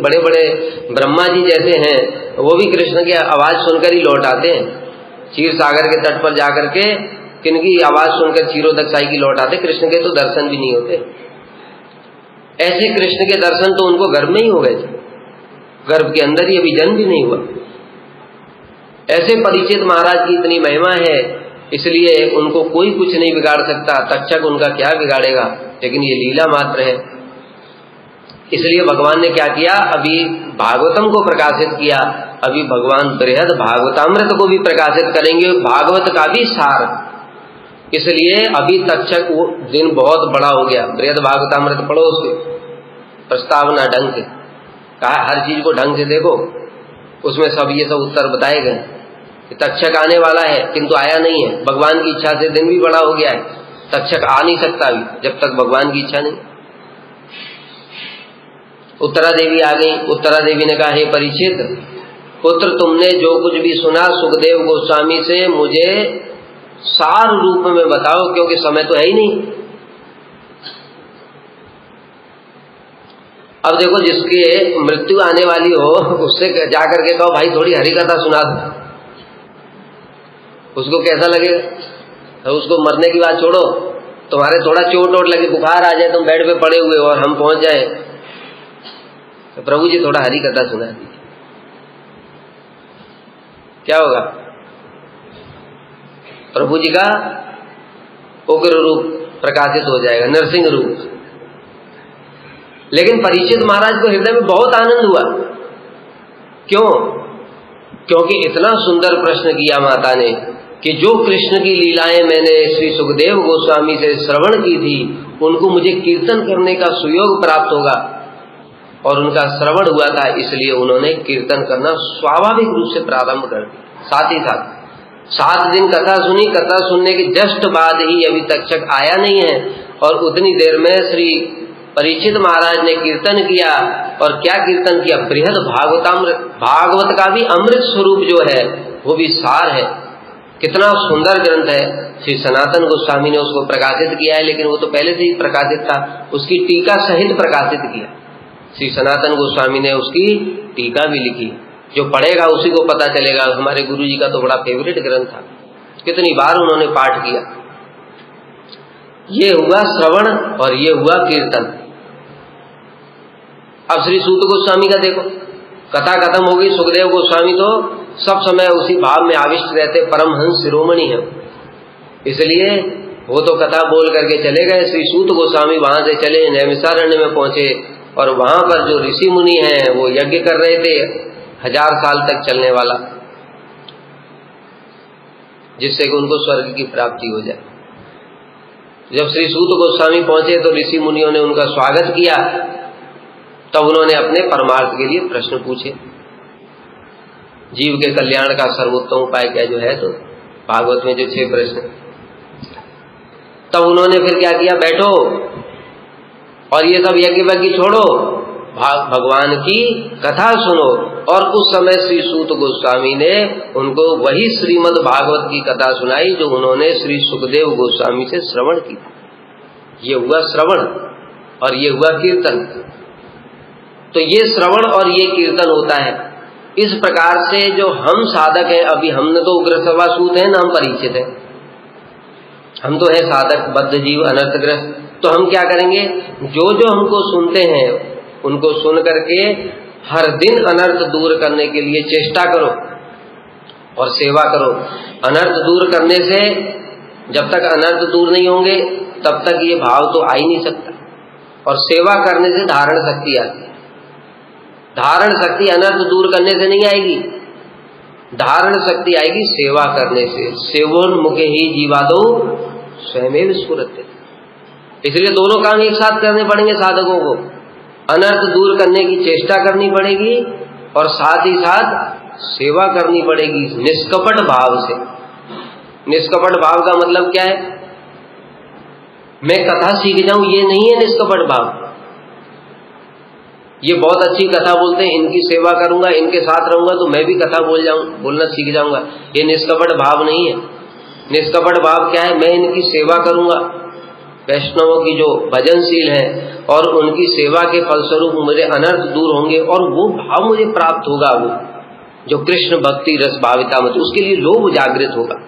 बड़े बड़े ब्रह्मा जी जैसे हैं वो भी कृष्ण की आवाज सुनकर ही लौट आते हैं। क्षीर सागर के तट पर जाकर के किनकी आवाज सुनकर क्षीरोदक्षाई की लौट आते, कृष्ण के तो दर्शन भी नहीं होते। ऐसे कृष्ण के दर्शन तो उनको गर्भ में ही हो गए थे, गर्भ के अंदर ही अभी जन्म भी नहीं हुआ। ऐसे परीक्षित महाराज की इतनी महिमा है, इसलिए उनको कोई कुछ नहीं बिगाड़ सकता। तक्षक उनका क्या बिगाड़ेगा, लेकिन ये लीला मात्र है। इसलिए भगवान ने क्या किया, अभी भागवतम को प्रकाशित किया, अभी भगवान बृहद भागवतामृत को भी प्रकाशित करेंगे, भागवत का भी सार। इसलिए अभी तक्षक वो दिन बहुत बड़ा हो गया। बृहद भागवतामृत पढ़ो, उसकी प्रस्तावना ढंग से कहा, हर चीज को ढंग से देखो, उसमें सब ये सब उत्तर बताए गए कि तक्षक आने वाला है किंतु आया नहीं है। भगवान की इच्छा से दिन भी बड़ा हो गया है, तक्षक आ नहीं सकता अभी जब तक भगवान की इच्छा नहीं। उत्तरा देवी आ गई। उत्तरा देवी ने कहा, हे परीक्षित पुत्र, तुमने जो कुछ भी सुना सुखदेव गोस्वामी से मुझे सार रूप में बताओ, क्योंकि समय तो है ही नहीं। अब देखो, जिसकी मृत्यु आने वाली हो उससे जाकर के कहो भाई थोड़ी हरि कथा सुना दो, उसको कैसा लगेगा? तो उसको मरने की बात छोड़ो, तुम्हारे थोड़ा चोट वोट लगे, बुखार आ जाए, तुम बेड पे पड़े हुए हो और हम पहुंच जाए तो प्रभु जी थोड़ा हरि कथा सुना दीजिए, क्या होगा? प्रभु जी का उग्र रूप प्रकाशित हो जाएगा, नरसिंह रूप। लेकिन परीक्षित महाराज को हृदय में बहुत आनंद हुआ। क्यों? क्योंकि इतना सुंदर प्रश्न किया माता ने कि जो कृष्ण की लीलाएं मैंने श्री सुखदेव गोस्वामी से श्रवण की थी, उनको मुझे कीर्तन करने का सुयोग प्राप्त होगा। और उनका श्रवण हुआ था, इसलिए उन्होंने कीर्तन करना स्वाभाविक रूप से प्रारंभ कर दिया। साथ ही साथ 7 दिन कथा सुनी, कथा सुनने के जस्ट बाद ही अभी तक्षक आया नहीं है, और उतनी देर में श्री परीक्षित महाराज ने कीर्तन किया। और क्या कीर्तन किया? बृहद भागवतामृत, भागवत का भी अमृत स्वरूप जो है वो भी सार है। कितना सुंदर ग्रंथ है। श्री सनातन गोस्वामी ने उसको प्रकाशित किया है, लेकिन वो तो पहले से ही प्रकाशित था, उसकी टीका सहित प्रकाशित किया। श्री सनातन गोस्वामी ने उसकी टीका भी लिखी, जो पढ़ेगा उसी को पता चलेगा। हमारे गुरु जी का तो बड़ा फेवरेट ग्रंथ था, कितनी बार उन्होंने पाठ किया। ये हुआ श्रवण और ये हुआ कीर्तन। अब श्री सूत गोस्वामी का देखो, कथा खत्म हो गई, सुखदेव गोस्वामी तो सब समय उसी भाव में आविष्ट रहते, परमहंस शिरोमणि है, इसलिए वो तो कथा बोल करके चले गए। श्री सूत गोस्वामी वहां से चले, नैमिषारण्य में पहुंचे, और वहां पर जो ऋषि मुनि हैं वो यज्ञ कर रहे थे 1000 साल तक चलने वाला, जिससे कि उनको स्वर्ग की प्राप्ति हो जाए। जब श्री सूत गोस्वामी पहुंचे तो ऋषि मुनियों ने उनका स्वागत किया। तब उन्होंने अपने परमार्थ के लिए प्रश्न पूछे, जीव के कल्याण का सर्वोत्तम उपाय क्या जो है, तो भागवत में जो 6 प्रश्न। तब उन्होंने फिर क्या किया, बैठो और ये सब यज्ञ वज्ञ छोड़ो, भगवान की कथा सुनो। और उस समय श्री सूत गोस्वामी ने उनको वही श्रीमद् भागवत की कथा सुनाई जो उन्होंने श्री सुखदेव गोस्वामी से श्रवण की। ये हुआ श्रवण और ये हुआ कीर्तन। तो ये श्रवण और ये कीर्तन होता है। इस प्रकार से जो हम साधक हैं, अभी हमने तो उग्रसभा सूत है ना, हम परीक्षित हैं, हम तो है साधक बद्ध जीव अनर्थग्रस्त। तो हम क्या करेंगे, जो जो हमको सुनते हैं उनको सुन करके हर दिन अनर्थ दूर करने के लिए चेष्टा करो और सेवा करो। अनर्थ दूर करने से, जब तक अनर्थ दूर नहीं होंगे तब तक ये भाव तो आ ही नहीं सकता। और सेवा करने से धारण शक्ति आती है। धारण शक्ति अनर्थ दूर करने से नहीं आएगी, धारण शक्ति आएगी सेवा करने से। सेवोन्मुखे ही जीवादो स्वयमेव स्फुरते। इसलिए दोनों काम एक साथ करने पड़ेंगे साधकों को। अनर्थ दूर करने की चेष्टा करनी पड़ेगी और साथ ही साथ सेवा करनी पड़ेगी निष्कपट भाव से। निष्कपट भाव का मतलब क्या है? मैं कथा सीख जाऊं ये नहीं है निष्कपट भाव। ये बहुत अच्छी कथा बोलते हैं, इनकी सेवा करूंगा, इनके साथ रहूंगा तो मैं भी कथा बोलना सीख जाऊंगा। ये निष्कपट भाव नहीं है। निष्कपट भाव क्या है? मैं इनकी सेवा करूंगा, वैष्णवों की जो भजनशील है, और उनकी सेवा के फलस्वरूप मेरे अनर्थ दूर होंगे, और वो भाव मुझे प्राप्त होगा, वो जो कृष्ण भक्ति रस भाविता मत, उसके लिए लोभ जागृत होगा,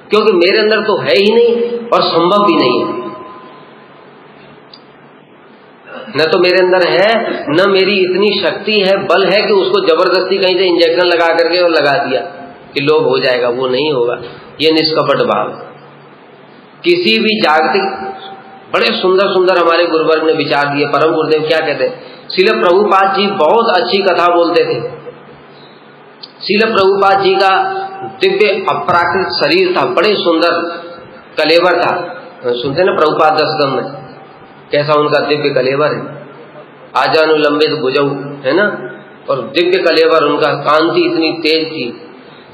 क्योंकि मेरे अंदर तो है ही नहीं और संभव भी नहीं है। न तो मेरे अंदर है, न मेरी इतनी शक्ति है, बल है कि उसको जबरदस्ती कहीं से इंजेक्शन लगा करके और लगा दिया कि लोभ हो जाएगा, वो नहीं होगा। ये निष्कपट भाव। किसी भी जागतिक, बड़े सुंदर सुंदर हमारे गुरुवर्ग ने विचार दिए। परम गुरुदेव क्या कहते हैं? श्रील प्रभुपाद जी बहुत अच्छी कथा बोलते थे। श्रील प्रभुपाद जी का दिव्य अपराकृत शरीर था, बड़े सुंदर कलेवर था। सुनते ना प्रभुपाद दशकम में कैसा उनका दिव्य कलेवर है, आजानुलंबित भुजौ, है ना, और दिव्य कलेवर, उनका कांति इतनी तेज थी।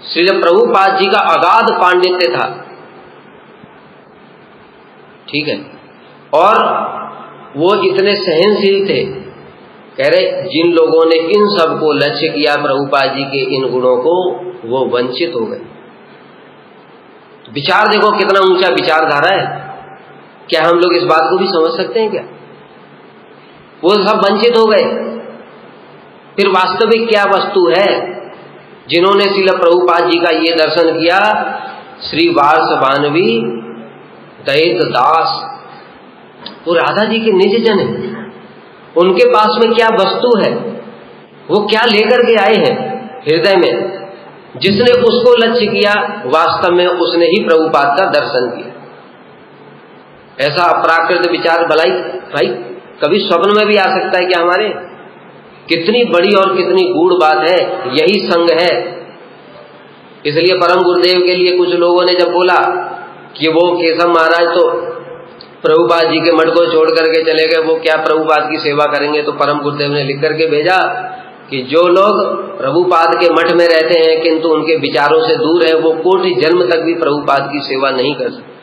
श्रील प्रभुपाद जी का अगाध पांडित्य था, ठीक है, और वो इतने सहनशील थे। कह रहे जिन लोगों ने इन सबको लक्ष्य किया प्रभुपाद जी के इन गुणों को, वो वंचित हो गए। विचार देखो कितना ऊंचा विचारधारा है। क्या हम लोग इस बात को भी समझ सकते हैं क्या? वो सब वंचित हो गए। फिर वास्तविक क्या वस्तु है? जिन्होंने श्रील प्रभुपाद जी का ये दर्शन किया, श्री वार्षभानवी दैत दास, वो राधा जी के निज जन है। उनके पास में क्या वस्तु है, वो क्या लेकर के आए हैं हृदय में, जिसने उसको लक्ष्य किया, वास्तव में उसने ही प्रभुपाद का दर्शन किया। ऐसा अपराकृत विचार भाई कभी स्वप्न में भी आ सकता है क्या हमारे? कितनी बड़ी और कितनी गूढ़ बात है, यही संग है। इसलिए परम गुरुदेव के लिए कुछ लोगों ने जब बोला कि वो केशव महाराज तो प्रभुपाद जी के मठ को छोड़ करके चले गए, वो क्या प्रभुपाद की सेवा करेंगे, तो परम गुरुदेव ने लिख करके भेजा कि जो लोग प्रभुपाद के मठ में रहते हैं किंतु उनके विचारों से दूर है, वो कोटि जन्म तक भी प्रभुपाद की सेवा नहीं कर सकते।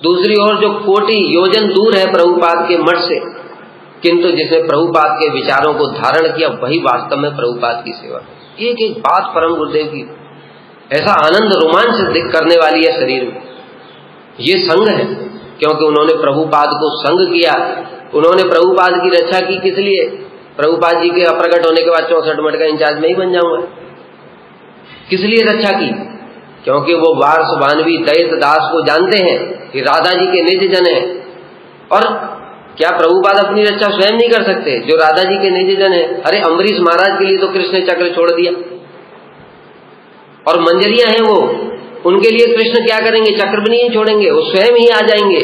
दूसरी ओर जो कोटि योजन दूर है प्रभुपाद के मठ से, किंतु जिसने प्रभुपाद के विचारों को धारण किया, वही वास्तव में प्रभुपाद की सेवा। एक एक बात परम गुरुदेव की ऐसा आनंद रोमांच करने वाली है शरीर में। ये संग है, क्योंकि उन्होंने प्रभुपाद को संग किया, उन्होंने प्रभुपाद की रक्षा की। किस लिए? प्रभुपाद जी के अप्रकट होने के बाद 64 मठ का इंचार्ज मैं ही बन जाऊंगा। किस लिए रक्षा की? क्योंकि वो वार्षभानवी दैत दास को जानते हैं कि राधा जी के निज जन है। और क्या प्रभुपाद अपनी रक्षा स्वयं नहीं कर सकते जो राधा जी के निज जन है? अरे अम्बरीश महाराज के लिए तो कृष्ण ने चक्र छोड़ दिया, और मंजरियां हैं वो, उनके लिए कृष्ण क्या करेंगे? चक्र भी नहीं छोड़ेंगे, वो स्वयं ही आ जाएंगे।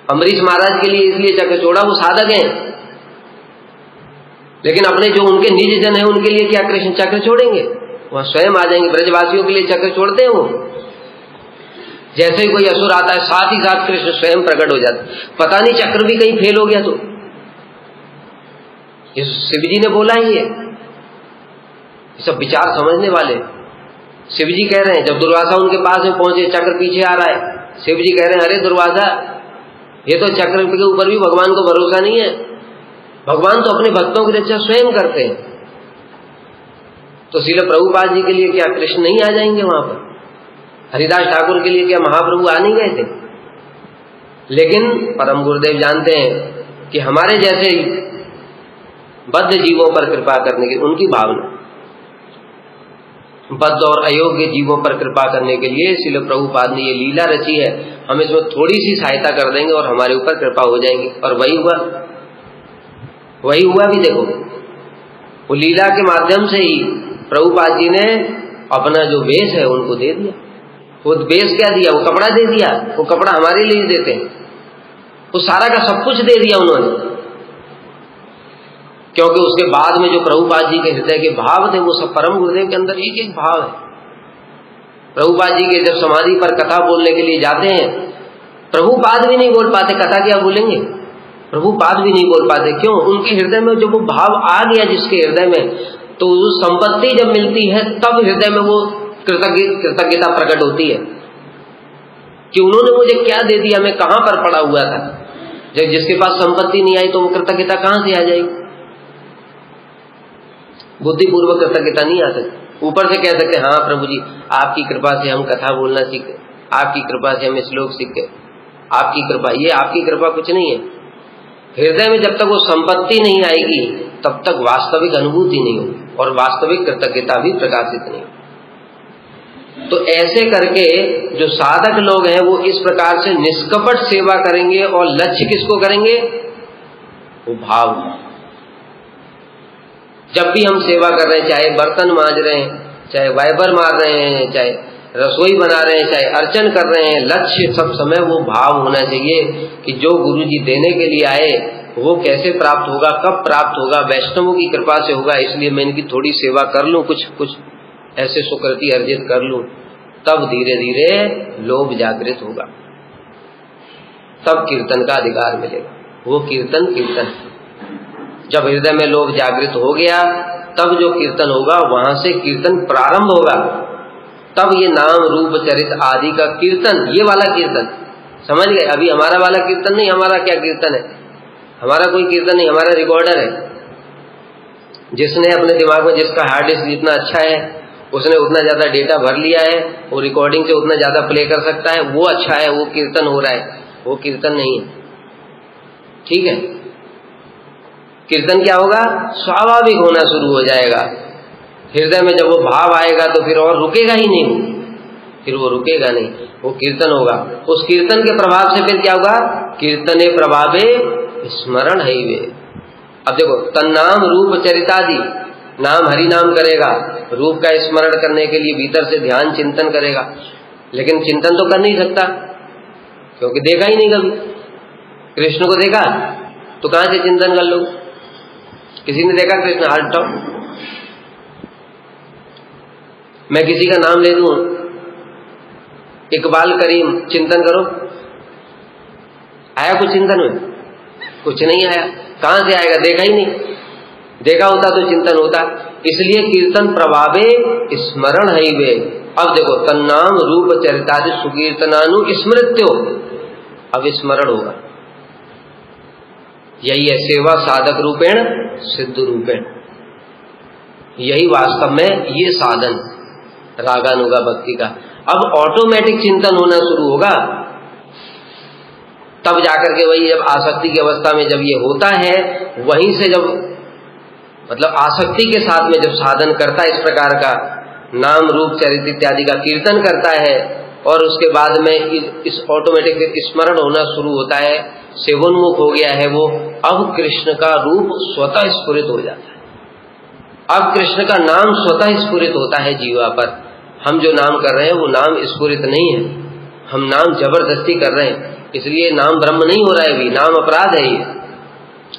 अम्बरीश महाराज के लिए इसलिए चक्र छोड़ा, वो साधक हैं, लेकिन अपने जो उनके निज जन है उनके लिए क्या कृष्ण चक्र छोड़ेंगे? वहां स्वयं आ जाएंगे। ब्रजवासियों के लिए चक्र छोड़ते हैं वो। जैसे ही कोई असुर आता है, साथ ही साथ कृष्ण स्वयं प्रकट हो जाते। पता नहीं चक्र भी कहीं फेल हो गया तो। ये शिव जी ने बोला ही है। ये सब विचार समझने वाले शिव जी कह रहे हैं। जब दुर्वासा उनके पास में पहुंचे, चक्र पीछे आ रहा है, शिव जी कह रहे हैं, अरे दुर्वासा, ये तो चक्र के ऊपर भी भगवान को भरोसा नहीं है। भगवान तो अपने भक्तों की रक्षा स्वयं करते हैं। तो श्रील प्रभुपाद जी के लिए क्या कृष्ण नहीं आ जाएंगे वहां पर? हरिदास ठाकुर के लिए क्या महाप्रभु आ नहीं गए थे? लेकिन परम गुरुदेव जानते हैं कि हमारे जैसे बद्ध जीवों पर कृपा करने की उनकी भावना, बद्ध और अयोग्य जीवों पर कृपा करने के लिए श्रील प्रभुपाद ने ये लीला रची है। हम इसमें थोड़ी सी सहायता कर देंगे और हमारे ऊपर कृपा हो जाएगी। और वही हुआ, वही हुआ भी। देखो, वो लीला के माध्यम से ही प्रभुपाद जी ने अपना जो वेश है उनको दे दिया। वो वेश क्या दिया? वो कपड़ा दे दिया। वो कपड़ा हमारे लिए देते हैं, वो सारा का सब कुछ दे दिया उन्होंने। क्योंकि उसके बाद में जो प्रभुपाद जी के हृदय के भाव थे, वो सब परम गुरुदेव के अंदर एक एक भाव है। प्रभुपाद जी के जब समाधि पर कथा बोलने के लिए जाते हैं, प्रभुपाद भी नहीं बोल पाते, कथा क्या बोलेंगे? प्रभुपाद भी नहीं बोल पाते। क्यों? उनके हृदय में जो वो भाव आ गया जिसके हृदय में, तो उस संपत्ति जब मिलती है तब हृदय में वो कृतज्ञता प्रकट होती है कि उन्होंने मुझे क्या दे दिया, मैं कहां पर पड़ा हुआ था। जब जिसके पास संपत्ति नहीं आई तो वो कृतज्ञता कहां से आ जाएगी? बुद्धि पूर्वक कृतज्ञता नहीं आ सकती। ऊपर से कह सकते हाँ प्रभु जी आपकी कृपा से हम कथा बोलना सीखे, आपकी कृपा से हम श्लोक सीखे, आपकी कृपा। ये आपकी कृपा कुछ नहीं है। हृदय में जब तक वो संपत्ति नहीं आएगी तब तक वास्तविक अनुभूति नहीं होगी और वास्तविक कृतज्ञता भी प्रकाशित नहीं। तो ऐसे करके जो साधक लोग हैं वो इस प्रकार से निष्कपट सेवा करेंगे और लक्ष्य किसको करेंगे? वो भाव। जब भी हम सेवा कर रहे हैं, चाहे बर्तन मांज रहे हैं, चाहे वाइपर मार रहे हैं, चाहे रसोई बना रहे हैं, चाहे अर्चन कर रहे हैं, लक्ष्य सब समय वो भाव होना चाहिए कि जो गुरु जी देने के लिए आए वो कैसे प्राप्त होगा, कब प्राप्त होगा, वैष्णवों की कृपा से होगा, इसलिए मैं इनकी थोड़ी सेवा कर लूं, कुछ ऐसे सुकृति अर्जित कर लूं, तब धीरे धीरे लोभ जागृत होगा, तब कीर्तन का अधिकार मिलेगा। वो कीर्तन जब हृदय में लोभ जागृत हो गया तब जो कीर्तन होगा वहां से कीर्तन प्रारंभ होगा। तब ये नाम रूप चरित आदि का कीर्तन, ये वाला कीर्तन समझ गए। अभी हमारा वाला कीर्तन नहीं, हमारा क्या कीर्तन है? हमारा कोई कीर्तन नहीं, हमारा रिकॉर्डर है। जिसने अपने दिमाग में, जिसका हार्ड डिस्क जितना अच्छा है उसने उतना ज्यादा डेटा भर लिया है, वो रिकॉर्डिंग से उतना ज्यादा प्ले कर सकता है, वो अच्छा है, वो कीर्तन हो रहा है। वो कीर्तन नहीं है, ठीक है। कीर्तन क्या होगा? स्वाभाविक होना शुरू हो जाएगा। हृदय में जब वो भाव आएगा तो फिर और रुकेगा ही नहीं, फिर वो रुकेगा नहीं, वो कीर्तन होगा। उस कीर्तन के प्रभाव से फिर क्या होगा? कीर्तने प्रभावे स्मरण है वे। अब देखो, तन्नाम रूप चरितादि, नाम हरि नाम करेगा, रूप का स्मरण करने के लिए भीतर से ध्यान चिंतन करेगा, लेकिन चिंतन तो कर नहीं सकता क्योंकि देखा ही नहीं कभी। कृष्ण को देखा तो कहां से चिंतन कर लो? किसी ने देखा कृष्ण? हाथ उठाओ। मैं किसी का नाम ले दूं, इकबाल करीम, चिंतन करो, आया कुछ चिंतन में? कुछ नहीं आया। कहां से आएगा? देखा ही नहीं। देखा होता तो चिंतन होता। इसलिए कीर्तन प्रभावे स्मरण है वे। अब देखो, तन्नाम रूप चरितादि सुकीर्तनानु स्मृत्यो, अब स्मरण होगा। यही है सेवा साधक रूपेण सिद्ध रूपेण। यही वास्तव में ये साधन रागानुगा भक्ति का। अब ऑटोमेटिक चिंतन होना शुरू होगा, तब जाकर के वही जब आसक्ति की अवस्था में जब ये होता है, वहीं से जब मतलब आसक्ति के साथ में जब साधन करता है, इस प्रकार का नाम रूप चरित्र इत्यादि का कीर्तन करता है, और उसके बाद में इस ऑटोमेटिक स्मरण होना शुरू होता है, सेवोन्मुख हो गया है वो, अब कृष्ण का रूप स्वतः स्फुरित हो जाता है। अब कृष्ण का नाम स्वतः स्फुरित होता है जीवा पर। हम जो नाम कर रहे हैं वो नाम स्फुरित नहीं है, हम नाम जबरदस्ती कर रहे हैं, इसलिए नाम ब्रह्म नहीं हो रहा है, भी नाम अपराध है ये।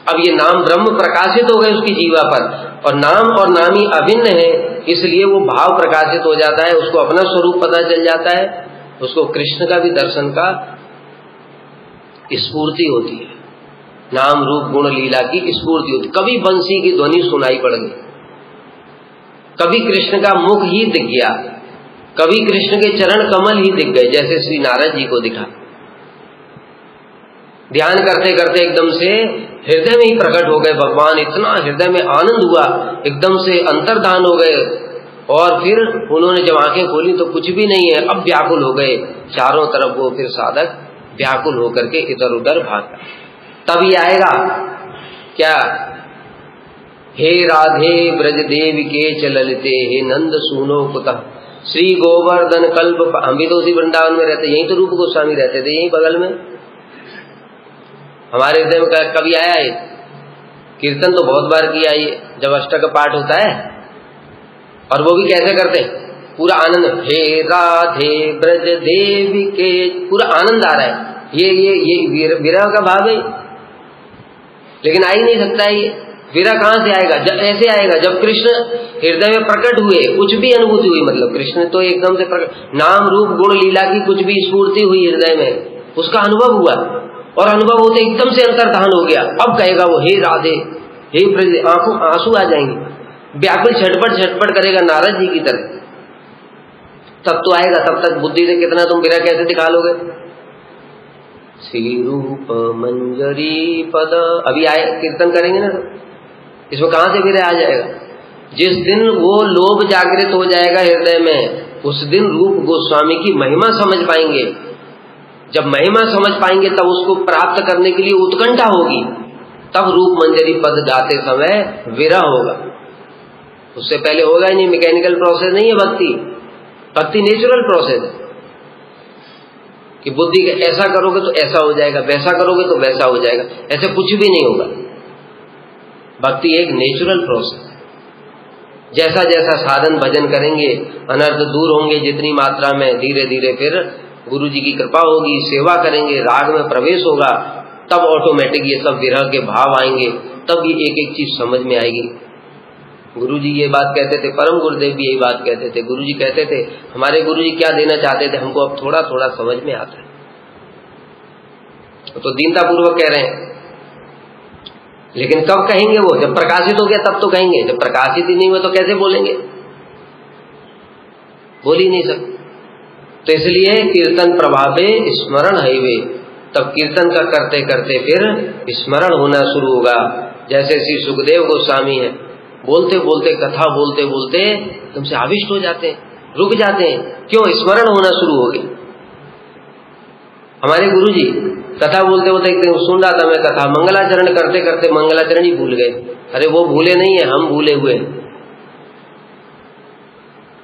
अब ये नाम ब्रह्म प्रकाशित हो गए उसकी जीवा पर, और नाम और नामी अभिन्न है, इसलिए वो भाव प्रकाशित हो जाता है, उसको अपना स्वरूप पता चल जाता है, उसको कृष्ण का भी दर्शन का स्फूर्ति होती है, नाम रूप गुण लीला की स्फूर्ति होती। कभी बंसी की ध्वनि सुनाई पड़ गई, कभी कृष्ण का मुख ही दिख गया, कभी कृष्ण के चरण कमल ही दिख गए, जैसे श्री नारद जी को दिखा। ध्यान करते करते एकदम से हृदय में ही प्रकट हो गए भगवान, इतना हृदय में आनंद हुआ, एकदम से अंतर्धान हो गए, और फिर उन्होंने जब आंखें खोली तो कुछ भी नहीं है, अब व्याकुल हो गए चारों तरफ। वो फिर साधक व्याकुल होकर के इधर उधर भागा। तब ये आएगा क्या? हे राधे ब्रज देव के चललते, हे नंद सुनो कुतः श्री गोवर्धन कल्प। हम भी तो उसी वृंदावन में रहते, यहीं तो रूप गोस्वामी रहते थे, यहीं बगल में। हमारे हृदय में कभी आया है? कीर्तन तो बहुत बार किया है, जब अष्टक पाठ होता है, और वो भी कैसे करते हैं? पूरा आनंद, हे राधे ब्रज देवी के, पूरा आनंद आ रहा है। ये विरह का भाव है, लेकिन आ ही नहीं सकता है ये विरह। कहां से आएगा? जब ऐसे आएगा जब कृष्ण हृदय में प्रकट हुए, कुछ भी अनुभूति हुई, मतलब कृष्ण तो एकदम से प्रकट, नाम रूप गुण लीला की कुछ भी स्फूर्ति हुई हृदय में, उसका अनुभव हुआ, और अनुभव होते एकदम से अंतर्धान हो गया। अब कहेगा वो, हे राधे, हे ब्रज, आंखों आंसू आ जाएंगे, व्याकुल छटपट छटपट करेगा नारद जी की तरह। तब तो आएगा, तब तक बुद्धि से कितना तुम विरह कैसे दिखा लोगे? श्री रूप मंजरी पद, अभी आए कीर्तन करेंगे ना, इसमें कहां से विरह आ जाएगा? जिस दिन वो लोभ जागृत हो जाएगा हृदय में, उस दिन रूप गोस्वामी की महिमा समझ पाएंगे। जब महिमा समझ पाएंगे तब उसको प्राप्त करने के लिए उत्कंठा होगी, तब रूप मंजरी पद गाते समय विरह होगा। उससे पहले होगा ही नहीं, मैकेनिकल प्रोसेस नहीं है भक्ति। भक्ति नेचुरल प्रोसेस है कि बुद्धि के ऐसा करोगे तो ऐसा हो जाएगा, वैसा करोगे तो वैसा हो जाएगा, ऐसे कुछ भी नहीं होगा। भक्ति एक नेचुरल प्रोसेस। जैसा जैसा साधन भजन करेंगे अनर्थ दूर होंगे जितनी मात्रा में, धीरे धीरे फिर गुरु जी की कृपा होगी, सेवा करेंगे, राग में प्रवेश होगा, तब ऑटोमेटिक ये सब विरह के भाव आएंगे, तब ये एक एक चीज समझ में आएगी। गुरु जी ये बात कहते थे, परम गुरुदेव भी यही बात कहते थे। गुरु जी कहते थे, हमारे गुरु जी क्या देना चाहते थे हमको अब थोड़ा थोड़ा समझ में आता है। तो दीनता पूर्वक कह रहे हैं, लेकिन कब कहेंगे वो? जब प्रकाशित हो गया तब तो कहेंगे। जब प्रकाशित ही नहीं हुआ तो कैसे बोलेंगे? बोल ही नहीं सकते। तो इसलिए कीर्तन प्रभावे स्मरण है वे, तब कीर्तन का करते करते फिर स्मरण होना शुरू होगा। जैसे श्री सुखदेव गोस्वामी है, बोलते बोलते कथा बोलते बोलते तुमसे आविष्ट हो जाते हैं, रुक जाते हैं। क्यों? स्मरण होना शुरू हो गया। हमारे गुरु जी कथा बोलते बोलते एक दिन सुन रहा था मैं कथा, मंगलाचरण करते करते मंगलाचरण ही भूल गए। अरे वो भूले नहीं है, हम भूले हुए हैं।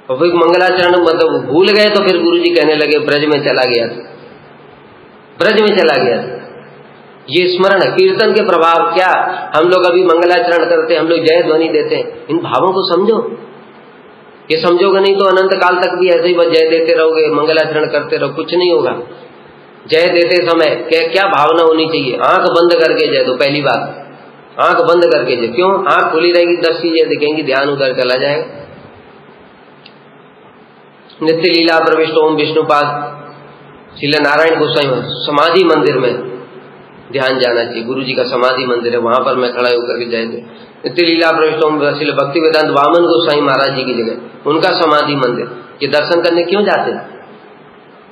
और फिर मंगलाचरण मतलब भूल गए तो फिर गुरु जी कहने लगे ब्रज में चला गया, ब्रज में चला गया। ये स्मरण है, कीर्तन के प्रभाव। क्या हम लोग अभी मंगलाचरण करते, हम लोग जय ध्वनि देते हैं, इन भावों को समझो। ये समझोगे नहीं तो अनंत काल तक भी ऐसे ही बस जय देते रहोगे, मंगलाचरण करते रहो, कुछ नहीं होगा। जय देते समय क्या भावना होनी चाहिए? आंख बंद करके जय दो। पहली बात, आंख बंद करके जय। क्यों? आंख खुली रहेगी 10 चीजें दिखेंगी, ध्यान उधर चला जाएगा। नित्य लीला प्रविष्ट ओम विष्णुपाद श्रील नारायण गोस्वामी समाधि मंदिर में ध्यान जाना चाहिए। गुरु जी का समाधि मंदिर है, वहां पर मैं खड़ा होकर के जय दे। नित्य लीला प्रविष्ट ओम श्रील भक्ति वेदांत वामन गोस्वामी महाराज जी की जगह उनका समाधि मंदिर, ये दर्शन करने क्यों जाते हैं?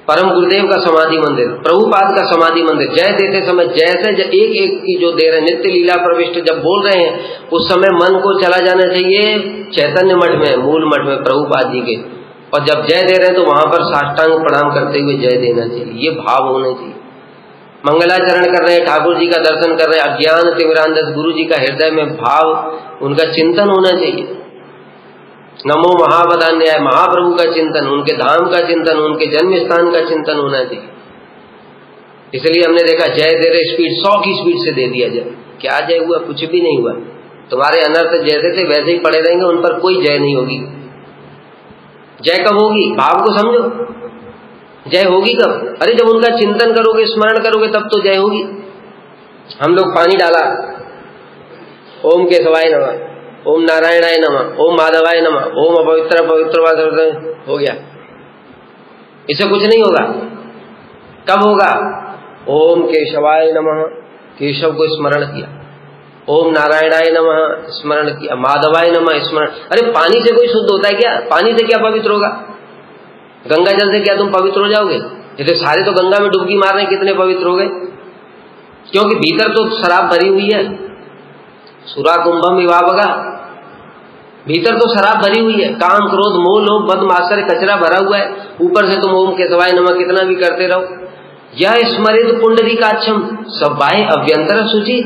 परम गुरुदेव का समाधि मंदिर, प्रभुपाद का समाधि मंदिर। जय देते समय जैसे एक एक की जो दे रहे, नित्य लीला प्रविष्ट जब बोल रहे हैं उस समय मन को चला जाना चाहिए चैतन्य मठ में, मूल मठ में प्रभुपाद जी के। और जब जय दे रहे हैं तो वहां पर साष्टांग प्रणाम करते हुए जय देना चाहिए, ये भाव होने चाहिए। मंगलाचरण कर रहे हैं, ठाकुर जी का दर्शन कर रहे हैं, अज्ञान तिमिरांधस गुरु जी का हृदय में भाव, उनका चिंतन होना चाहिए। नमो महावदान्याय, महाप्रभु का चिंतन, उनके धाम का चिंतन, उनके जन्म स्थान का चिंतन होना चाहिए। इसलिए हमने देखा जय दे रहे, स्पीड 100 की स्पीड से दे दिया जय। क्या जय हुआ? कुछ भी नहीं हुआ। तुम्हारे अनर्थ जैसे थे वैसे ही पड़े रहेंगे, उन पर कोई जय नहीं होगी। जय कब होगी? भाव को समझो। जय होगी कब? अरे जब उनका चिंतन करोगे, स्मरण करोगे, तब तो जय होगी। हम लोग पानी डाला, ओम केशवाय नमः, ओम नारायणाय नमः, ओम माधवाय नमः, ओम अपवित्र पवित्र हो गया। इससे कुछ नहीं होगा। कब होगा? ओम केशवाय नमः, केशव को स्मरण किया। ओम नारायणाय नमः स्मरण किया, माधवाय नमः स्मरण। अरे पानी से कोई शुद्ध होता है क्या? पानी से क्या पवित्र होगा? गंगा जल से क्या तुम पवित्र हो जाओगे? जैसे सारे तो गंगा में डुबकी मार रहे हैं, कितने पवित्र हो गए? क्योंकि भीतर तो शराब भरी हुई है। सुरा कुंभम विवाहगा, भीतर तो शराब भरी हुई है। काम क्रोध मोह लोभ मद मात्सर्य कचरा भरा हुआ है। ऊपर से तुम ओम केशवाय नमः कितना भी करते रहो। यह स्मरित पुंडरीकाक्षम सबाय अभ्यंतर शुचि,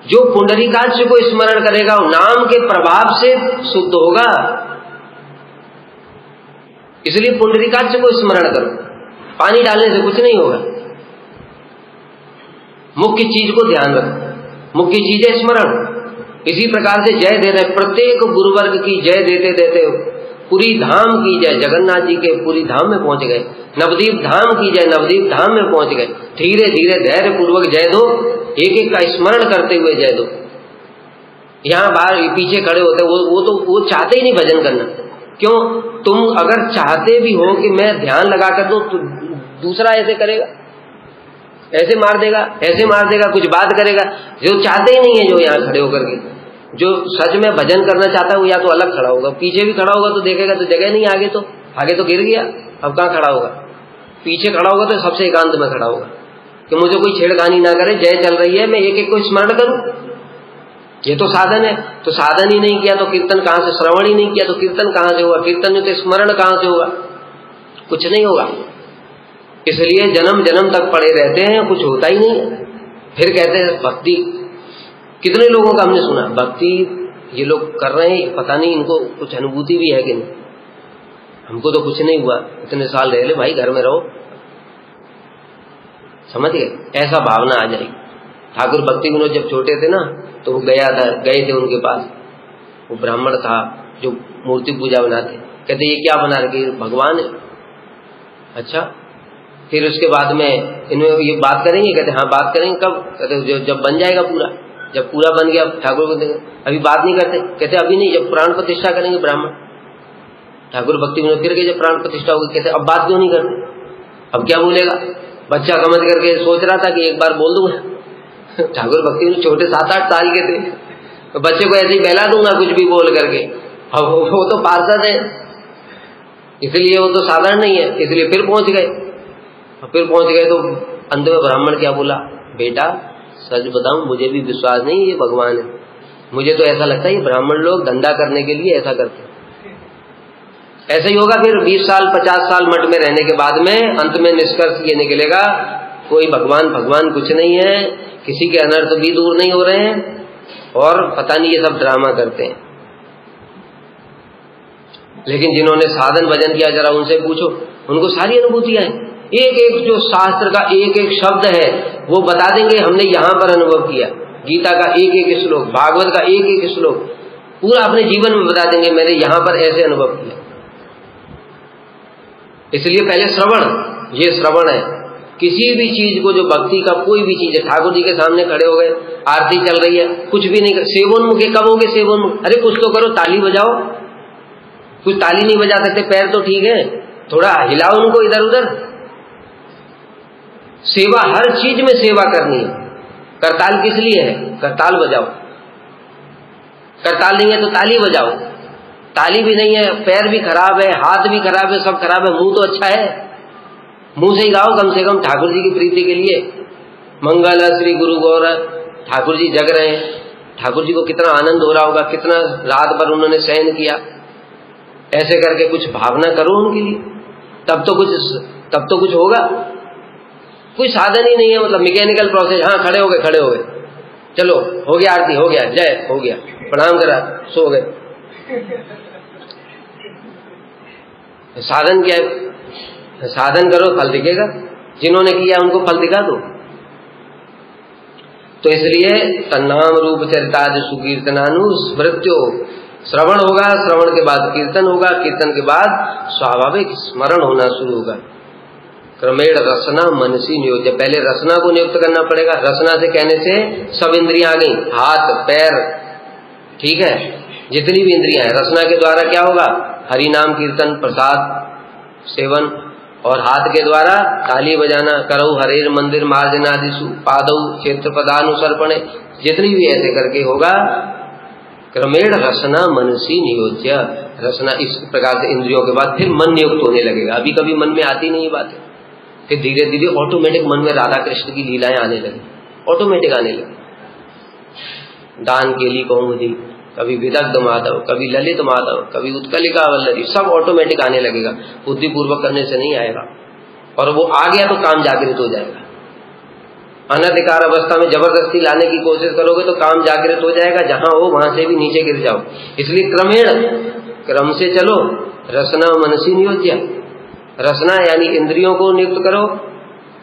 जो पुंडरीकाक्ष को स्मरण करेगा वो नाम के प्रभाव से शुद्ध होगा। इसलिए पुंडरीकाक्ष को स्मरण करो। पानी डालने से कुछ नहीं होगा। मुख्य चीज को ध्यान रखो, मुख्य चीज है स्मरण। इसी प्रकार से जय दे रहे, प्रत्येक गुरुवर्ग की जय देते देते पूरी धाम की जय, जगन्नाथ जी के पूरी धाम में पहुंच गए। नवदीप धाम की जय, नवदीप धाम में पहुंच गए। धीरे धीरे धैर्य पूर्वक जय दो, एक एक का स्मरण करते हुए जय दो। यहाँ बाहर पीछे खड़े होते वो चाहते ही नहीं भजन करना। क्यों? तुम अगर चाहते भी हो कि मैं ध्यान लगा कर दूं तो दूसरा ऐसे करेगा, ऐसे मार देगा, ऐसे मार देगा, कुछ बात करेगा। जो चाहते ही नहीं है, जो यहाँ खड़े होकर के, जो सच में भजन करना चाहता है वो या तो अलग खड़ा होगा, पीछे भी खड़ा होगा तो देखेगा तो जगह नहीं, आगे तो गिर गया, अब कहाँ खड़ा होगा। पीछे खड़ा होगा तो सबसे एकांत में खड़ा होगा कि मुझे कोई छेड़खानी ना करे, जय चल रही है, मैं एक एक को स्मरण करूं। ये तो साधन है, तो साधन ही नहीं किया तो कीर्तन कहां से, श्रवण ही नहीं किया तो कीर्तन कहां से होगा, कीर्तन में तो स्मरण कहां से होगा, कुछ नहीं होगा। इसलिए जन्म जन्म तक पड़े रहते हैं, कुछ होता ही नहीं है। फिर कहते हैं भक्ति, कितने लोगों का हमने सुना भक्ति ये लोग कर रहे हैं, पता नहीं इनको कुछ अनुभूति भी है कि नहीं, हमको तो कुछ नहीं हुआ, इतने साल रह ले भाई, घर में रहो, समझ गए, ऐसा भावना आ जाएगी। ठाकुर भक्ति विनोद जब छोटे थे ना, तो वो गए थे उनके पास, वो ब्राह्मण था जो मूर्ति पूजा बनाते, कहते ये क्या बना रखे, भगवान है। अच्छा, फिर उसके बाद में इन्हें ये बात करेंगे, कहते हाँ बात करेंगे, कब, कहते जब बन जाएगा पूरा, जब पूरा बन गया ठाकुर को देंगे, अभी बात नहीं करते, कहते अभी नहीं, जब प्राण प्रतिष्ठा करेंगे ब्राह्मण। ठाकुर भक्ति विनोद करके जब प्राण प्रतिष्ठा होगी, कहते अब बात क्यों नहीं करते, अब क्या बोलेगा, बच्चा समझ करके सोच रहा था कि एक बार बोल दूंगा। ठाकुर भक्ति विनोद छोटे 7-8 साल के थे, तो बच्चे को ऐसे ही बहला दूंगा कुछ भी बोल करके, अब वो तो पार्षद है, इसलिए वो तो साधारण नहीं है, इसलिए फिर पहुंच गए। तो अंत में ब्राह्मण क्या बोला, बेटा सच बताऊं मुझे भी विश्वास नहीं ये भगवान है, मुझे तो ऐसा लगता है ये ब्राह्मण लोग धंधा करने के लिए ऐसा करते हैं। ऐसा ही होगा फिर 20 साल 50 साल मठ में रहने के बाद में अंत में निष्कर्ष ये निकलेगा कोई भगवान कुछ नहीं है, किसी के अनर्थ भी दूर नहीं हो रहे हैं, और पता नहीं ये सब ड्रामा करते हैं। लेकिन जिन्होंने साधन भजन किया जरा उनसे पूछो, उनको सारी अनुभूतियां हैं, एक एक जो शास्त्र का एक एक शब्द है वो बता देंगे, हमने यहां पर अनुभव किया, गीता का एक एक श्लोक, भागवत का एक एक श्लोक पूरा अपने जीवन में बता देंगे, मैंने यहां पर ऐसे अनुभव किया। इसलिए पहले श्रवण, ये श्रवण है, किसी भी चीज को, जो भक्ति का कोई भी चीज है, ठाकुर जी के सामने खड़े हो गए, आरती चल रही है, कुछ भी नहीं, सेवोन्मुख कब हो गए, सेवोन्मुख, अरे कुछ तो करो, ताली बजाओ, कुछ ताली नहीं बजा सकते, पैर तो ठीक है, थोड़ा हिलाओ उनको इधर उधर। सेवा, हर चीज में सेवा करनी है। करताल किस लिए है, करताल बजाओ, करताल नहीं है तो ताली बजाओ, ताली भी नहीं है, पैर भी खराब है, हाथ भी खराब है, सब खराब है, मुंह तो अच्छा है, मुंह से ही गाओ कम से कम ठाकुर जी की प्रीति के लिए। मंगल श्री गुरु गौर, ठाकुर जी जग रहे हैं, ठाकुर जी को कितना आनंद हो रहा होगा, कितना रात भर उन्होंने सहन किया, ऐसे करके कुछ भावना करो उनके लिए, तब तो कुछ होगा। कोई साधन ही नहीं है, मतलब मैकेनिकल प्रोसेस, हाँ खड़े हो गए, चलो हो गया आरती, हो गया जय, हो गया प्रणाम करा, सो गए। साधन क्या है, साधन करो फल दिखेगा, जिन्होंने किया उनको फल दिखा दो। तो इसलिए तन्नाम रूप चरितादि सुकीर्तनानु स्मृत्यो, श्रवण होगा, श्रवण के बाद कीर्तन होगा, कीर्तन के बाद स्वाभाविक स्मरण होना शुरू होगा। क्रमेण रसना मनसी नियोज्य, पहले रसना को नियुक्त करना पड़ेगा। रसना से कहने से सब इंद्रियां आ गई, हाथ पैर, ठीक है, जितनी भी इंद्रियां हैं, रसना के द्वारा क्या होगा, हरि नाम कीर्तन प्रसाद सेवन, और हाथ के द्वारा ताली बजाना, करऊ हरेर मंदिर मार्जनादिषु पादौ क्षेत्र पदानुसर्पणे, जितनी भी ऐसे करके होगा। क्रमेण रसना मनसी नियोज्य, रसना इस प्रकार से इंद्रियों के बाद फिर मन नियुक्त होने लगेगा। अभी कभी मन में आती नहीं बात है, फिर धीरे धीरे ऑटोमेटिक मन में राधा कृष्ण की लीलाएं आने लगी, ऑटोमेटिक आने लगी। दान के लिए कौमुदी, कभी विदग्ध माधव, कभी ललित माधव, कभी उत्कलिका वल्लरी, सब ऑटोमेटिक आने लगेगा, बुद्धिपूर्वक करने से नहीं आएगा। और वो आ गया तो काम जागृत हो जाएगा। अनधिकार अवस्था में जबरदस्ती लाने की कोशिश करोगे तो काम जागृत हो जाएगा, जहां हो वहां से भी नीचे गिर जाओ। इसलिए क्रमेण, क्रम से चलो। रसना मनसी नियोज्य, रसना यानी इंद्रियों को नियुक्त करो,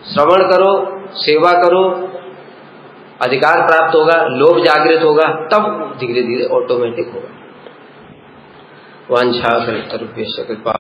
श्रवण करो, सेवा करो, अधिकार प्राप्त होगा, लोभ जागृत होगा, तब धीरे धीरे ऑटोमेटिक होगा। वांछा कल्पतरुभ्यश्च कृपा